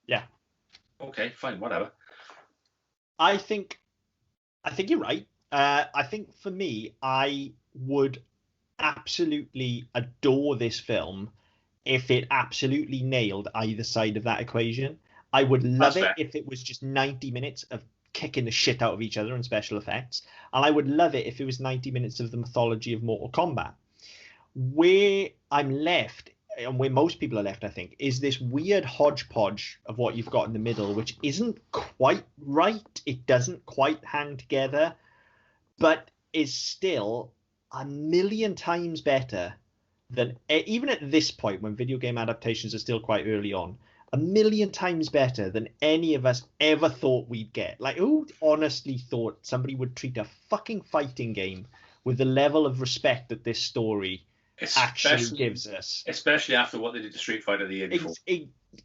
Yeah. Okay, fine, whatever. I think you're right. I think for me, I would absolutely adore this film if it absolutely nailed either side of that equation. I would love it if it was just 90 minutes of kicking the shit out of each other and special effects. And I would love it if it was 90 minutes of the mythology of Mortal Kombat. Where I'm left, and where most people are left, I think, is this weird hodgepodge of what you've got in the middle, which isn't quite right. It doesn't quite hang together, but is still a million times better than, even at this point when video game adaptations are still quite early on, a million times better than any of us ever thought we'd get. Like, who honestly thought somebody would treat a fucking fighting game with the level of respect that this story actually gives us? Especially after what they did to Street Fighter the year before.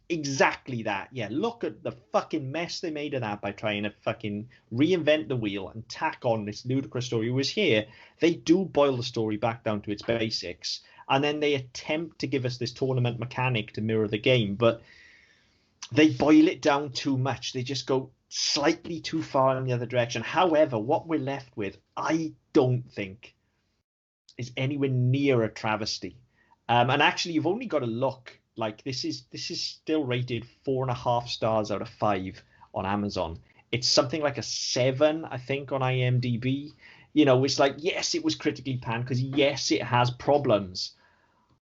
Exactly that. Yeah, look at the fucking mess they made of that by trying to fucking reinvent the wheel and tack on this ludicrous story. Whereas here, they do boil the story back down to its basics, and then they attempt to give us this tournament mechanic to mirror the game, but they boil it down too much. They just go slightly too far in the other direction. However, what we're left with, I don't think, is anywhere near a travesty. And actually, you've only got to look. Like, this is still rated 4.5 stars out of 5 on Amazon. It's something like a 7, I think, on IMDb. You know, it's like, yes, it was critically panned because yes, it has problems,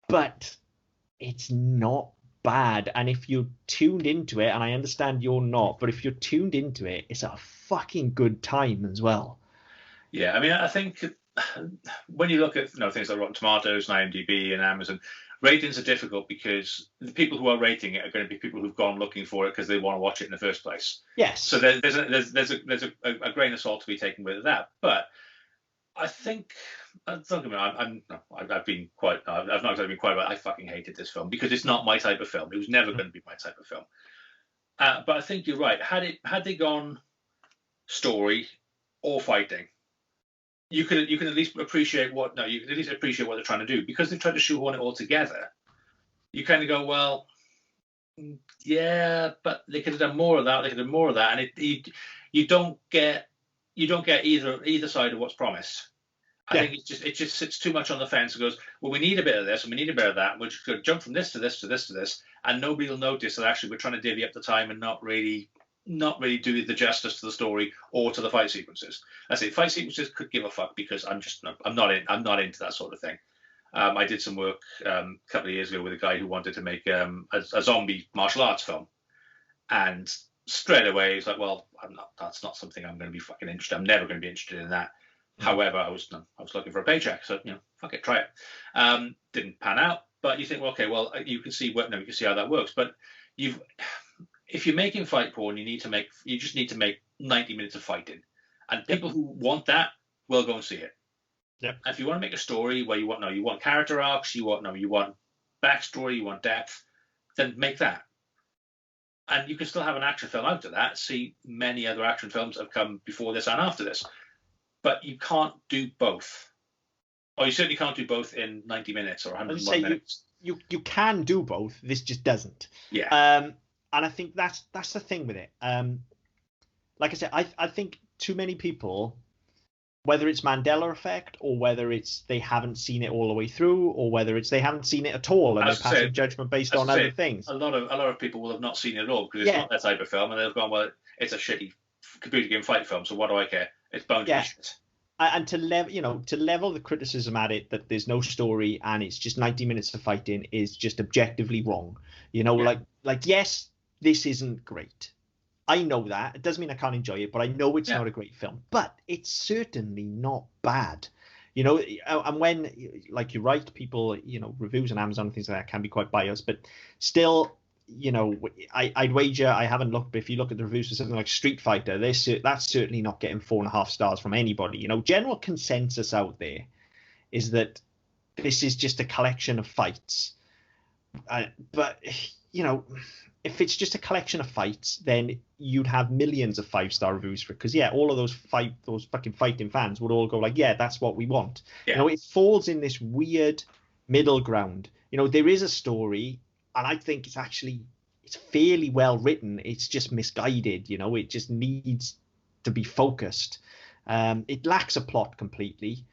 but it's not bad. And if you're tuned into it, and I understand you're not, but if you're tuned into it, it's a fucking good time as well. Yeah, I mean, I think when you look at things like Rotten Tomatoes and IMDb and Amazon, ratings are difficult because the people who are rating it are going to be people who've gone looking for it because they want to watch it in the first place. Yes. So there's a grain of salt to be taken with that, but I think don't get me wrong, I've been quite I've not exactly been quite right. I fucking hated this film because it's not my type of film. It was never going to be my type of film. But I think you're right. Had they gone story or fighting, you can at least appreciate what they're trying to do, because they've tried to shoehorn it all together. You kind of go, well, yeah, but they could have done more of that. They could have done more of that, and you don't get either side of what's promised. I think it just sits too much on the fence and goes, well, we need a bit of this and we need a bit of that. And we're just going to jump from this to this to this to this, and nobody will notice that actually we're trying to divvy up the time and not really do the justice to the story or to the fight sequences. I say fight sequences could give a fuck because I'm not into that sort of thing. I did some work a couple of years ago with a guy who wanted to make a zombie martial arts film, and straight away he's like, well, that's not something I'm going to be fucking interested. I'm never going to be interested in that. However, I was looking for a paycheck, so fuck it, try it. Didn't pan out, but you think, well, okay, well, you can see you can see how that works. But if you're making fight porn, you just need to make 90 minutes of fighting, and people who want that will go and see it. Yep. And if you want to make a story where you want character arcs, you want backstory, you want depth, then make that. And you can still have an action film out of that. See, many other action films have come before this and after this. But you can't do both. Or you certainly can't do both in 90 minutes or 101 minutes. You can do both. This just doesn't. Yeah. And I think that's the thing with it. Like I said, I think too many people, whether it's Mandela effect or whether it's they haven't seen it all the way through, or whether it's they haven't seen it at all and they're passing judgment based on other things. A lot of people will have not seen it at all because it's not that type of film, and they've gone, well, it's a shitty computer game fight film, so what do I care? It's bound to be shit. And to level the criticism at it that there's no story and it's just 90 minutes of fighting is just objectively wrong. Like yes, this isn't great. I know that. It doesn't mean I can't enjoy it, but I know it's not a great film. But it's certainly not bad. You know, and when, like, you're right, people, you know, reviews on Amazon and things like that can be quite biased, but still, you know, I'd wager, I haven't looked, but if you look at the reviews for something like Street Fighter, that's certainly not getting 4.5 stars from anybody. You know, general consensus out there is that this is just a collection of fights. But, you know, if it's just a collection of fights, then you'd have millions of 5-star reviews for it. Because, yeah, all of those fucking fighting fans would all go like, yeah, that's what we want. Yeah. You know, it falls in this weird middle ground. You know, there is a story, and I think it's fairly well written. It's just misguided. You know, it just needs to be focused. It lacks a plot completely.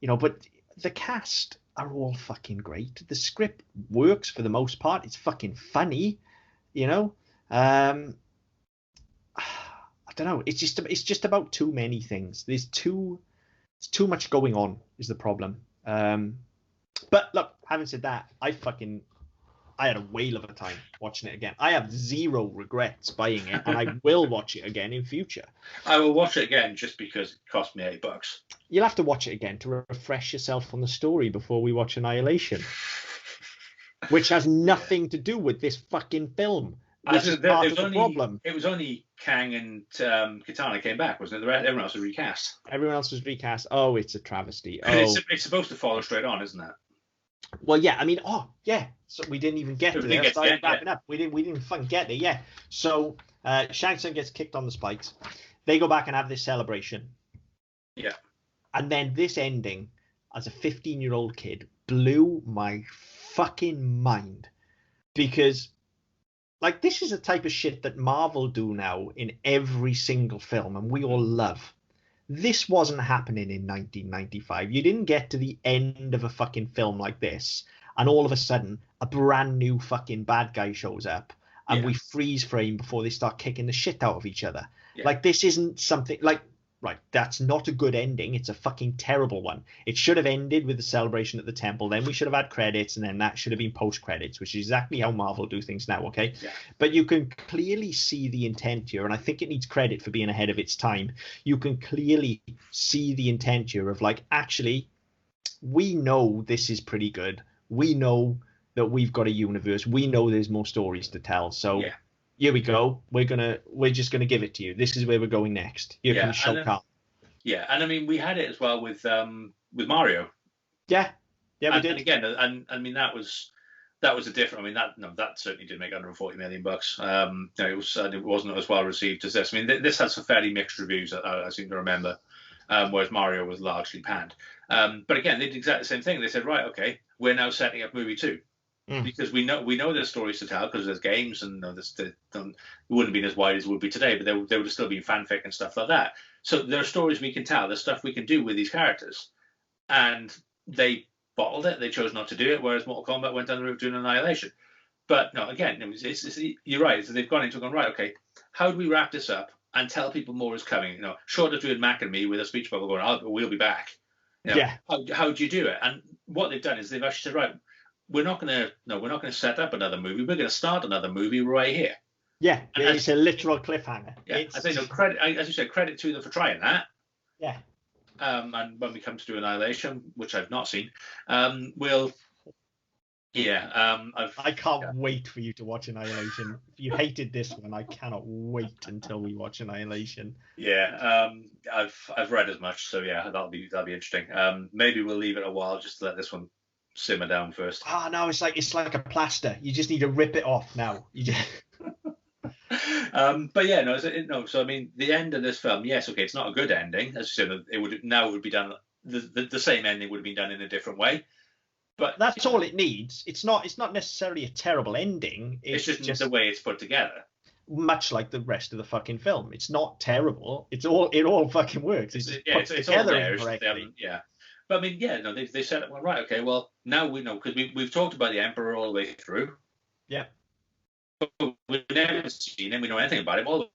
You know, but the cast are all fucking great. The script works for the most part. It's fucking funny, you know. I don't know. It's just about too many things. There's too much going on is the problem. But look, having said that, I had a whale of a time watching it again. I have zero regrets buying it, and I will watch it again in future. I will watch it again just because it cost me $8. You'll have to watch it again to refresh yourself on the story before we watch Annihilation, which has nothing to do with this fucking film. Which is part of the problem. It was only Kang and Kitana came back, wasn't it? Everyone else was recast. Everyone else was recast. Oh, it's a travesty. It's supposed to follow straight on, isn't it? Well, yeah. I mean, so we didn't even get to there. Started wrapping up. We didn't fucking get there. Yeah. So Shang Tsung gets kicked on the spikes. They go back and have this celebration. Yeah. And then this ending, as a 15-year-old kid, blew my fucking mind, because, like, this is the type of shit that Marvel do now in every single film, and we all love. This wasn't happening in 1995. You didn't get to the end of a fucking film like this, and all of a sudden, a brand new fucking bad guy shows up, and we freeze frame before they start kicking the shit out of each other. Yeah. Like, this isn't something, like, right, that's not a good ending. It's a fucking terrible one. It should have ended with the celebration at the temple. Then we should have had credits, and then that should have been post-credits, which is exactly how Marvel do things now, okay? Yeah. But you can clearly see the intent here, and I think it needs credit for being ahead of its time. You can clearly see the intent here of, like, actually, we know this is pretty good. We know that we've got a universe. We know there's more stories to tell. So here we go. We're just gonna give it to you. This is where we're going next. Here comes Shao Kahn. Yeah, and I mean, we had it as well with Mario. Yeah, we did. And again, and I mean, that was a different. I mean, that certainly did make $140 million. It wasn't as well received as this. I mean, this had some fairly mixed reviews. I seem to remember, whereas Mario was largely panned. But again, they did exactly the same thing. They said, right, okay, we're now setting up movie 2. Because we know there's stories to tell, because there's games, and it wouldn't be as wide as it would be today, but there would have still been fanfic and stuff like that. So there are stories we can tell. There's stuff we can do with these characters, and they bottled it. They chose not to do it, whereas Mortal Kombat went down the route of doing Annihilation. But no, again, you're right. So they've gone into going, right, okay, how do we wrap this up and tell people more is coming? You know, short of doing Mac and me with a speech bubble going, we'll be back. You know, how do you do it? And what they've done is they've actually said, right, we're not going to set up another movie. We're going to start another movie right here. Yeah, it's a literal cliffhanger. Yeah, I say no credit. As you said, credit to them for trying that. Yeah. And when we come to do Annihilation, which I've not seen, we'll. Yeah. I can't wait for you to watch Annihilation. If you hated this one, I cannot wait until we watch Annihilation. Yeah. I've read as much, so yeah, that'll be interesting. Maybe we'll leave it a while just to let this one simmer down first. No, it's like a plaster. You just need to rip it off now. You just. But yeah, no. So I mean, the end of this film, yes, okay, it's not a good ending. As you said, it would be done. The same ending would have been done in a different way. But that's all it needs. It's not necessarily a terrible ending. It's just the way it's put together. Much like the rest of the fucking film, it's not terrible. It all fucking works. It's put together incorrectly. Yeah. But I mean, yeah, no, they said, well, right, okay, well, now we know, because we've talked about the Emperor all the way through. Yeah. But we've never seen him, we know anything about him. All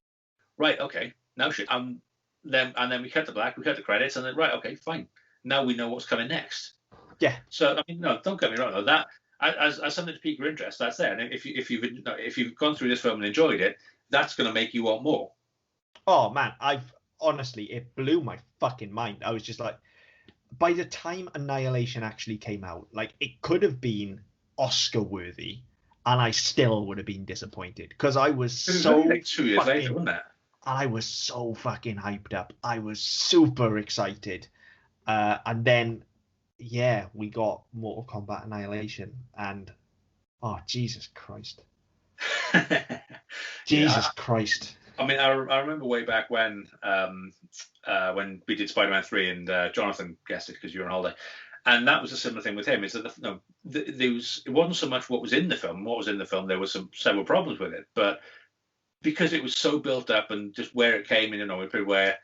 right, okay, now shit. Then we cut the black, we cut the credits, and then, right, okay, fine. Now we know what's coming next. Yeah. So, I mean, no, don't get me wrong, though. That, as something to pique your interest, that's there. And if you've gone through this film and enjoyed it, that's going to make you want more. Oh, man, honestly, it blew my fucking mind. I was just like, by the time Annihilation actually came out, like it could have been Oscar worthy, and I still would have been disappointed because I was It was only so like 2 years later, wasn't it? I was so fucking hyped up. I was super excited. And then, yeah, we got Mortal Kombat Annihilation, and oh, Jesus Christ. Jesus Christ. I mean, I remember way back when we did Spider-Man 3 and Jonathan guessed it because you were on holiday. And that was a similar thing with him. Is that it wasn't so much what was in the film. What was in the film, there was several problems with it. But because it was so built up and just where it came in, where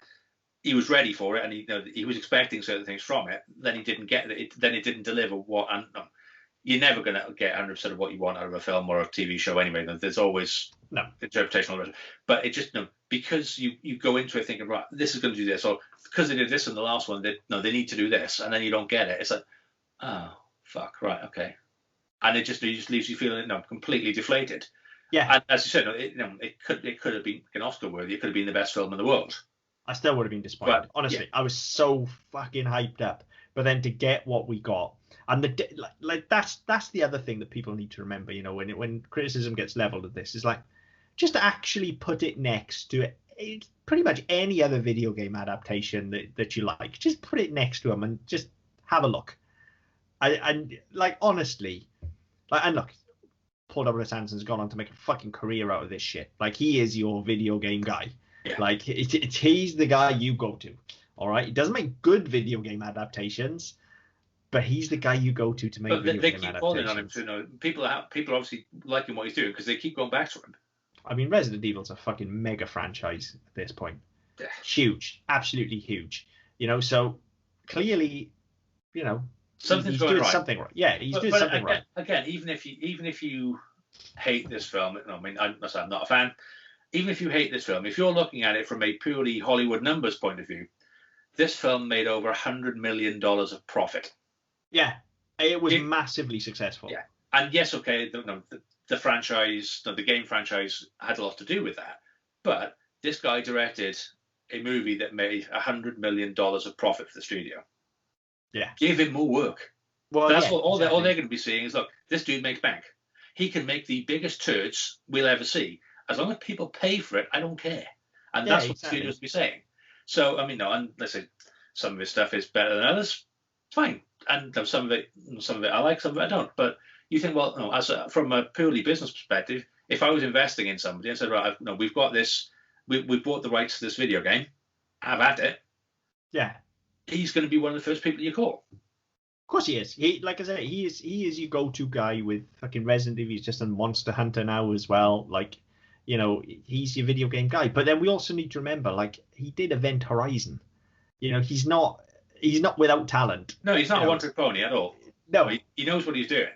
he was ready for it and he was expecting certain things from it, then he didn't get it. Then it didn't deliver what. And you're never going to get 100% of what you want out of a film or a TV show anyway. There's always interpretational, but it just because you go into it thinking, right, this is going to do this, or because they did this in the last one, they need to do this, and then you don't get it. It's like, oh fuck, right, okay, and it just leaves you feeling completely deflated. Yeah, and as you said, it could have been an Oscar worthy. It could have been the best film in the world. I still would have been disappointed. But, honestly, yeah. I was so fucking hyped up, but then to get what we got. And that's the other thing that people need to remember, when criticism gets leveled at this, is like, just actually put it next to pretty much any other video game adaptation that you like. Just put it next to them and just have a look. And like, honestly, and look, Paul W.S. Anderson's gone on to make a fucking career out of this shit. Like, he is your video game guy. Yeah. Like, he's the guy you go to. All right, he doesn't make good video game adaptations, but he's the guy you go to make video game adaptations. They keep calling on him to people are obviously liking what he's doing because they keep going back to him. I mean, Resident Evil's a fucking mega franchise at this point. Yeah. Huge, absolutely huge. So clearly, something's he's going doing right. Something right. Yeah, he's doing something right. Again, even if you hate this film, I mean, I'm not a fan. Even if you hate this film, if you're looking at it from a purely Hollywood numbers point of view, this film made over $100 million of profit. Yeah, it was massively successful. Yeah, and yes, okay, the franchise, the game franchise had a lot to do with that. But this guy directed a movie that made $100 million of profit for the studio. Yeah. Give him more work. Well, that's all they're going to be seeing is, look, this dude makes bank. He can make the biggest turds we'll ever see. As long as people pay for it, I don't care. And that's what the studios be saying. So, I mean, and let's say some of his stuff is better than others. Fine. And some of it I like, some of it I don't. But you think, well, from a purely business perspective, if I was investing in somebody and said, right, we've got this, we've bought the rights to this video game, have at it. Yeah. He's going to be one of the first people you call. Of course he is. Like I said, he is your go-to guy with fucking Resident Evil. He's just a Monster Hunter now as well. Like, he's your video game guy. But then we also need to remember, like, he did Event Horizon. He's not without talent. No, he's not a one-trick pony at all. No, he knows what he's doing.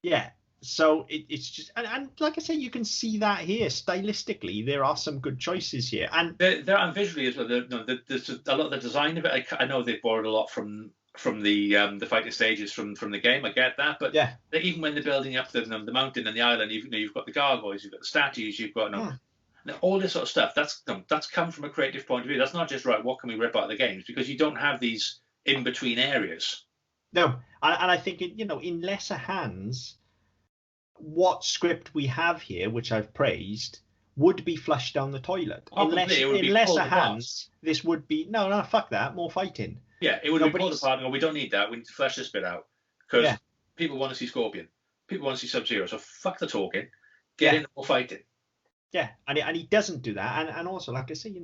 Yeah. So it's just, and like I say, you can see that here stylistically. There are some good choices here, and and visually as well. There's a lot of the design of it. I know they've borrowed a lot from the fighting stages from the game. I get that, but yeah, even when they're building up the mountain and the island, you've got the gargoyles, you've got the statues, you've got all this sort of stuff. That's come from a creative point of view. That's not just right. What can we rip out of the games? Because you don't have these in between areas. No, and I think in lesser hands, what script we have here, which I've praised, would be flushed down the toilet. In lesser hands, this would be no, fuck that, more fighting. Yeah, it would be pulled apart and go, we don't need that. We need to flesh this bit out because people want to see Scorpion, people want to see Sub-Zero. So fuck the talking, get in more fighting. Yeah, and he doesn't do that, and also, like I say,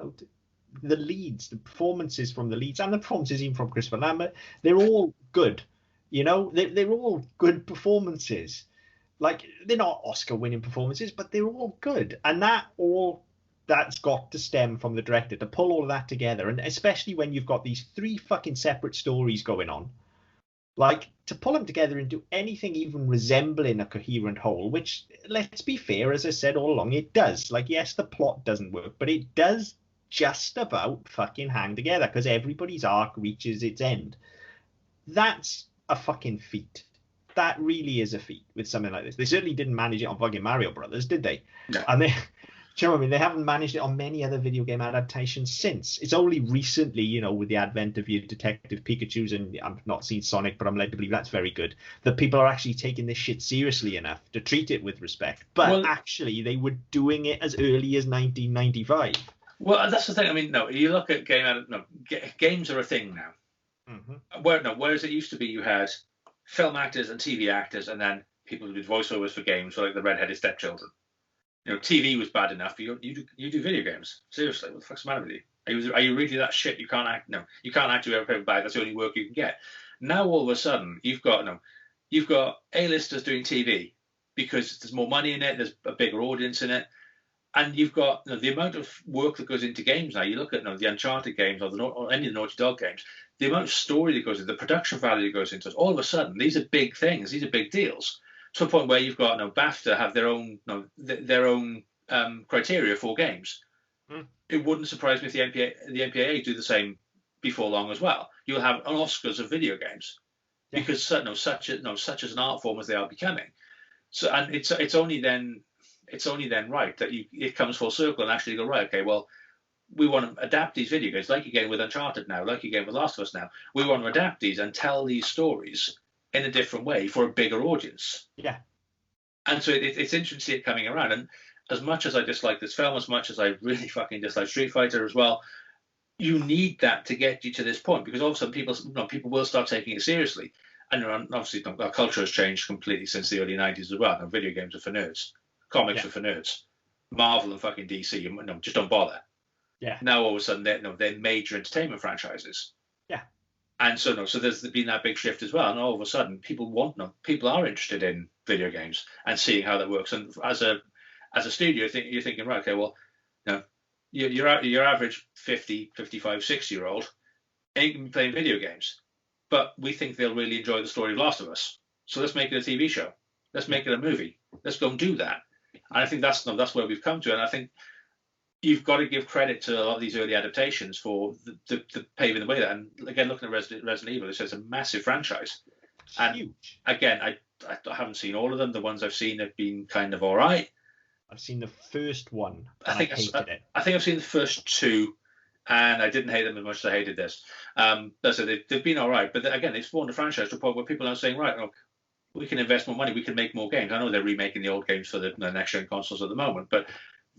the leads, the performances from the leads, and the performances even from Christopher Lambert, they're all good. They're all good performances. Like, they're not Oscar-winning performances, but they're all good. And that's got to stem from the director to pull all of that together. And especially when you've got these 3 fucking separate stories going on. Like, to pull them together and do anything even resembling a coherent whole, which, let's be fair, as I said all along, it does. Like, yes, the plot doesn't work, but it does just about fucking hang together because everybody's arc reaches its end. That's a fucking feat. That really is a feat with something like this. They certainly didn't manage it on fucking Mario Brothers, did they? No. And Do you know what I mean? They haven't managed it on many other video game adaptations since. It's only recently, with the advent of your Detective Pikachu's, and I've not seen Sonic, but I'm led to believe that's very good, that people are actually taking this shit seriously enough to treat it with respect. But actually, they were doing it as early as 1995. Well, that's the thing. I mean, no, you look at games are a thing now. Mm-hmm. Whereas it used to be you had film actors and TV actors, and then people who did voiceovers for games, like the redheaded stepchildren. TV was bad enough, but you do video games. Seriously, what the fuck's the matter with you? Are you really that shit? You can't act. No, you can't act your paper bag. That's the only work you can get. Now all of a sudden you've got A-listers doing TV because there's more money in it. There's a bigger audience in it, and you've got the amount of work that goes into games now. You look at the Uncharted games or any of the Naughty Dog games. The amount of story that goes into, the production value that goes into it. All of a sudden, these are big things. These are big deals. To a point where you've got BAFTA have their own criteria for games. It wouldn't surprise me if the MPAA do the same before long as well. You'll have an Oscars of video games because such as an art form as they are becoming. So, and it's only then right that it comes full circle and actually go, right, okay, well, we want to adapt these video games like you're getting with Uncharted now, like you're getting with Last of Us now. We want to adapt these and tell these stories in a different way for a bigger audience. Yeah. And so it's interesting to see it coming around. And as much as I dislike this film, as much as I really fucking dislike Street Fighter as well, you need that to get you to this point, because all of a sudden people will start taking it seriously. And obviously our culture has changed completely since the early 90s as well. Now, video games are for nerds. Comics are for nerds. Marvel and fucking DC, just don't bother. Yeah. Now all of a sudden they're major entertainment franchises. Yeah. And so there's been that big shift as well, and all of a sudden people are interested in video games and seeing how that works. And as a studio, you're thinking, right, okay, well, your average 50, 55, 60-year-old ain't gonna be playing video games, but we think they'll really enjoy the story of Last of Us. So let's make it a TV show. Let's make it a movie. Let's go and do that. And I think that's where we've come to. And I think you've got to give credit to a lot of these early adaptations for the paving the way there. And again, looking at Resident Evil, it's a massive franchise. And huge. Again, I haven't seen all of them. The ones I've seen have been kind of all right. I've seen the first one. I hated it. I think I've seen the first two, and I didn't hate them as much as I hated this. So they've been all right. But again, they've spawned a franchise to a point where people are saying, right, well, we can invest more money. We can make more games. I know they're remaking the old games for the next-gen consoles at the moment, but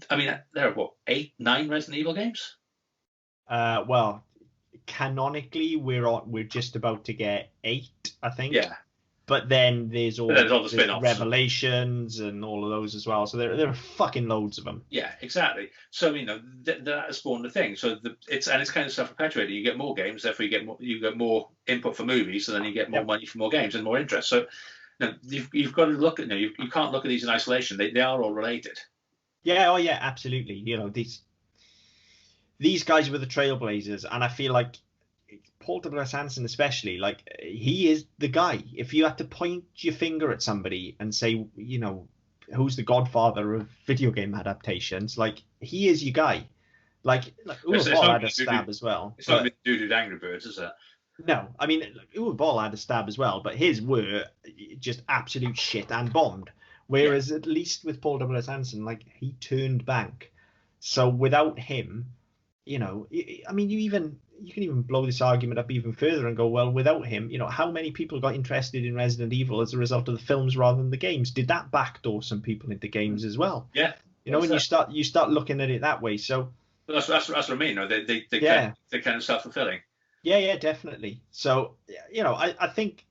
I mean, there are 8, 9 Resident Evil games? Well, canonically, we're just about to get 8, I think. Yeah. But then there's all the spin-offs, Revelations and all of those as well. So there are fucking loads of them. Yeah, exactly. So that has spawned a thing. So it's kind of self-perpetuating. You get more games, therefore you get more input for movies, so then you get more money for more games and more interest. So you've got to look at you can't look at these in isolation. They are all related. Yeah, oh yeah, absolutely. These guys were the trailblazers, and I feel like Paul W.S. Anderson especially, like, he is the guy. If you had to point your finger at somebody and say, who's the godfather of video game adaptations, like, he is your guy. Like Uwe Boll had a stab as well. It's not dude Angry Birds, is it? No, I mean, Uwe Boll had a stab as well, but his were just absolute shit and bombed. Whereas at least with Paul W.S. Anderson, like, he turned bank. So without him, I mean, you can even blow this argument up even further and go, well, without him, how many people got interested in Resident Evil as a result of the films rather than the games? Did that backdoor some people into games as well? Yeah. When you start looking at it that way. So that's what I mean. They're kind of self-fulfilling. Yeah, definitely. So I think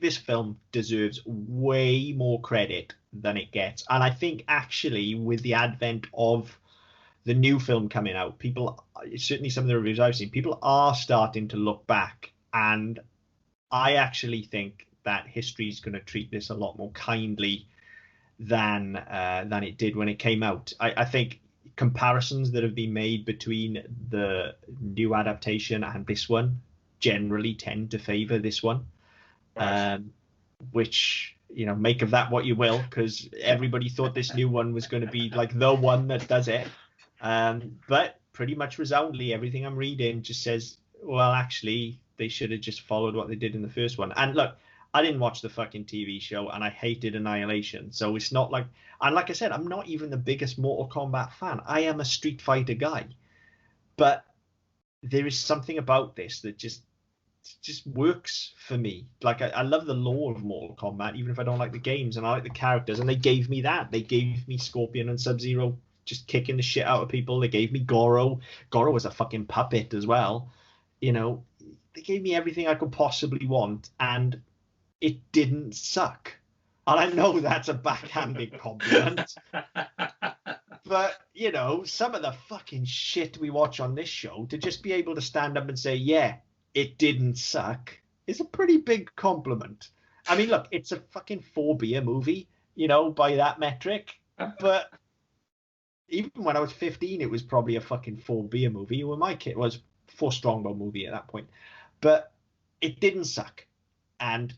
this film deserves way more credit than it gets. And I think actually with the advent of the new film coming out, people, certainly some of the reviews I've seen, people are starting to look back. And I actually think that history is going to treat this a lot more kindly than it did when it came out. I think comparisons that have been made between the new adaptation and this one generally tend to favor this one. Right. Which, make of that what you will, because everybody thought this new one was going to be like the one that does it. But pretty much resoundingly, everything I'm reading just says, well, actually, they should have just followed what they did in the first one. And look, I didn't watch the fucking TV show, and I hated Annihilation. So it's not like, and like I said, I'm not even the biggest Mortal Kombat fan. I am a Street Fighter guy, but there is something about this that just works for me. Like I love the lore of Mortal Kombat, even if I don't like the games, and I like the characters. And they gave me that. They gave me Scorpion and Sub-Zero just kicking the shit out of people. They gave me Goro. Goro was a fucking puppet as well. You know, they gave me everything I could possibly want, and it didn't suck. And I know that's a backhanded compliment. But, you know, some of the fucking shit we watch on this show, to just be able to stand up and say, yeah, it didn't suck, is a pretty big compliment. I mean, look, it's a fucking 4-beer movie, you know, by that metric. But even when I was 15, it was probably a fucking 4-beer movie. When my kid was 4 Strongbow movie at that point. But it didn't suck. And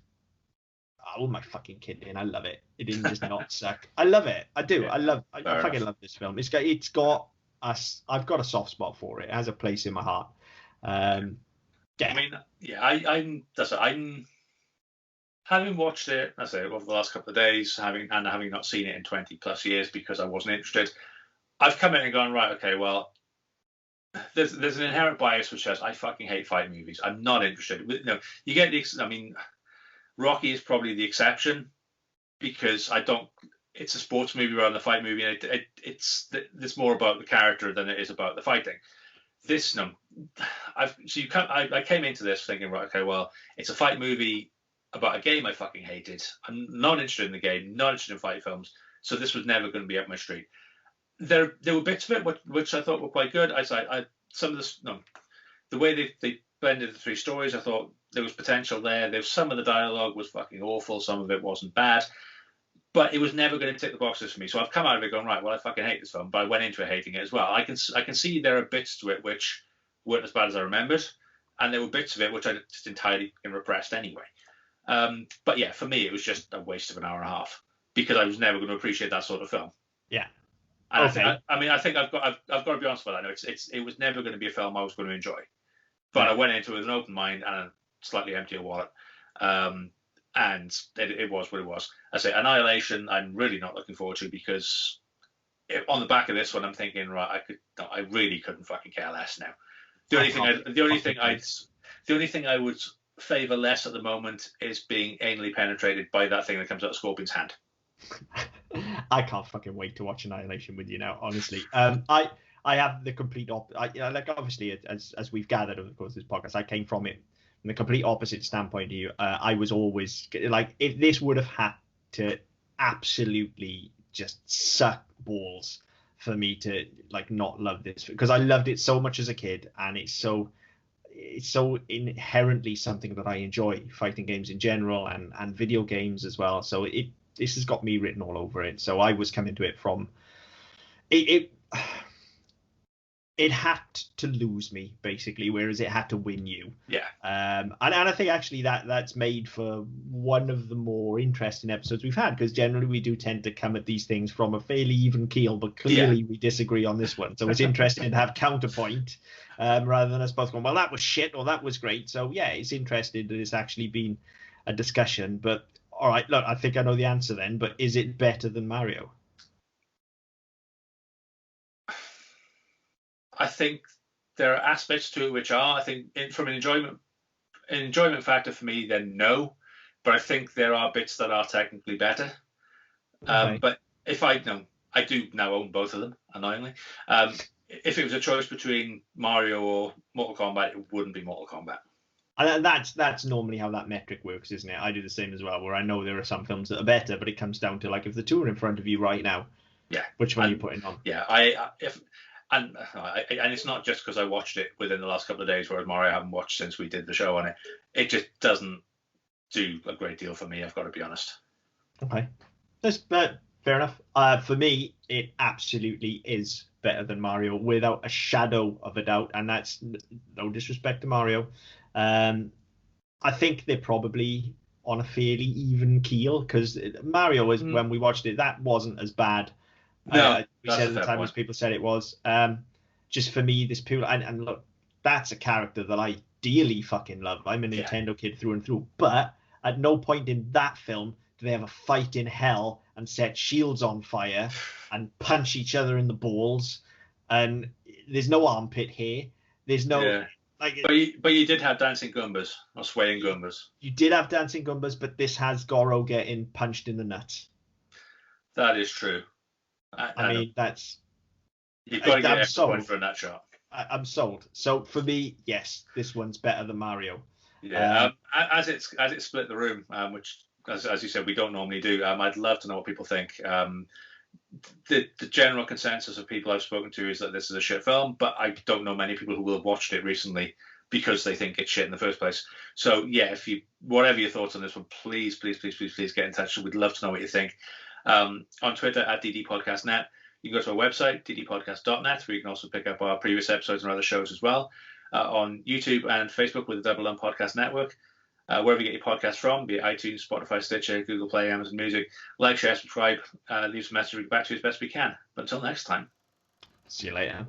oh my fucking kidding, I love it. It didn't just not suck. I love it. I do. Yeah, I fucking love this film. It's got us. I've got a soft spot for it. It has a place in my heart. Yeah. I mean, yeah, I'm having watched it, I say, over the last couple of days, having not seen it in 20 plus years because I wasn't interested. I've come in and gone, right, okay, well, there's an inherent bias which says I fucking hate fight movies. I'm not interested. You know, you get the, I mean, Rocky is probably the exception because it's a sports movie rather than a fight movie, and it's more about the character than it is about the fighting. This, no, I came into this thinking, right, okay, well, it's a fight movie about a game I fucking hated. I'm not interested in the game, not interested in fight films, so this was never going to be up my street. There were bits of it which I thought were quite good. Some of this, no, the way they blended the 3 stories, I thought there was potential there. There's some of the dialogue was fucking awful, some of it wasn't bad, but it was never going to tick the boxes for me. So I've come out of it going, right, well, I fucking hate this film, but I went into it hating it as well. I can see there are bits to it which weren't as bad as I remembered, and there were bits of it which I just entirely repressed anyway. But yeah, for me, it was just a waste of an hour and a half because I was never going to appreciate that sort of film. Yeah. And okay. I think I've got to be honest with that. No, it was never going to be a film I was going to enjoy, but I went into it with an open mind and a slightly emptier wallet. And it was what it was. I say Annihilation, I'm really not looking forward to because on the back of this one, I'm thinking, right, I really couldn't fucking care less now. The only thing I would favour less at the moment is being anally penetrated by that thing that comes out of Scorpion's hand. I can't fucking wait to watch Annihilation with you now, honestly. I have the complete like obviously as we've gathered over the course of this podcast, I came from it from the complete opposite standpoint to you. I was always like, if this would have had to absolutely just suck balls for me to like not love this, because I loved it so much as a kid, and it's so inherently something that I enjoy, fighting games in general and video games as well. So this has got me written all over it. So I was coming to it from it had to lose me basically, whereas it had to win you. Yeah. And I think actually that's made for one of the more interesting episodes we've had, because generally we do tend to come at these things from a fairly even keel, but clearly we disagree on this one. So it's interesting to have counterpoint rather than us both going, well, that was shit or that was great. So yeah, it's interesting that it's actually been a discussion. But all right, look, I think I know the answer then, but is it better than Mario? I think there are aspects to it which are. I think from an enjoyment factor for me, then no. But I think there are bits that are technically better. Okay. But if I do now own both of them, annoyingly. If it was a choice between Mario or Mortal Kombat, it wouldn't be Mortal Kombat. And that's normally how that metric works, isn't it? I do the same as well, where I know there are some films that are better, but it comes down to, like, if the two are in front of you right now, which one are you putting on? Yeah, and it's not just because I watched it within the last couple of days, whereas Mario I haven't watched since we did the show on it. It just doesn't do a great deal for me, I've got to be honest. Okay, that's fair enough. For me, it absolutely is better than Mario, without a shadow of a doubt, and that's no disrespect to Mario. I think they're probably on a fairly even keel, because Mario was when we watched it, that wasn't as bad. No, we said at the time as people said it was. Just for me, this pool, and look, that's a character that I dearly fucking love. I'm a Nintendo kid through and through, but At no point in that film do they have a fight in hell and set shields on fire and punch each other in the balls. And there's no armpit hair. There's no like. But you did have dancing Goombas or swaying Goombas. You did have dancing Goombas, but this has Goro getting punched in the nuts. That is true. I mean, that's. You've got to get everyone for a nut shot. I'm sold. So for me, yes, this one's better than Mario. Yeah. As it split the room, which as you said we don't normally do. I'd love to know what people think. The general consensus of people I've spoken to is that this is a shit film, but I don't know many people who will have watched it recently because they think it's shit in the first place. So yeah, whatever your thoughts on this one, please get in touch. We'd love to know what you think. On Twitter at @DDPodcastNet. You can go to our website, ddpodcast.net, where you can also pick up our previous episodes and other shows as well. On YouTube and Facebook with the Double M Podcast Network. Wherever you get your podcasts from, be it iTunes, Spotify, Stitcher, Google Play, Amazon Music. Like, share, subscribe, leave some message, we get back to you as best we can. But until next time. See you later.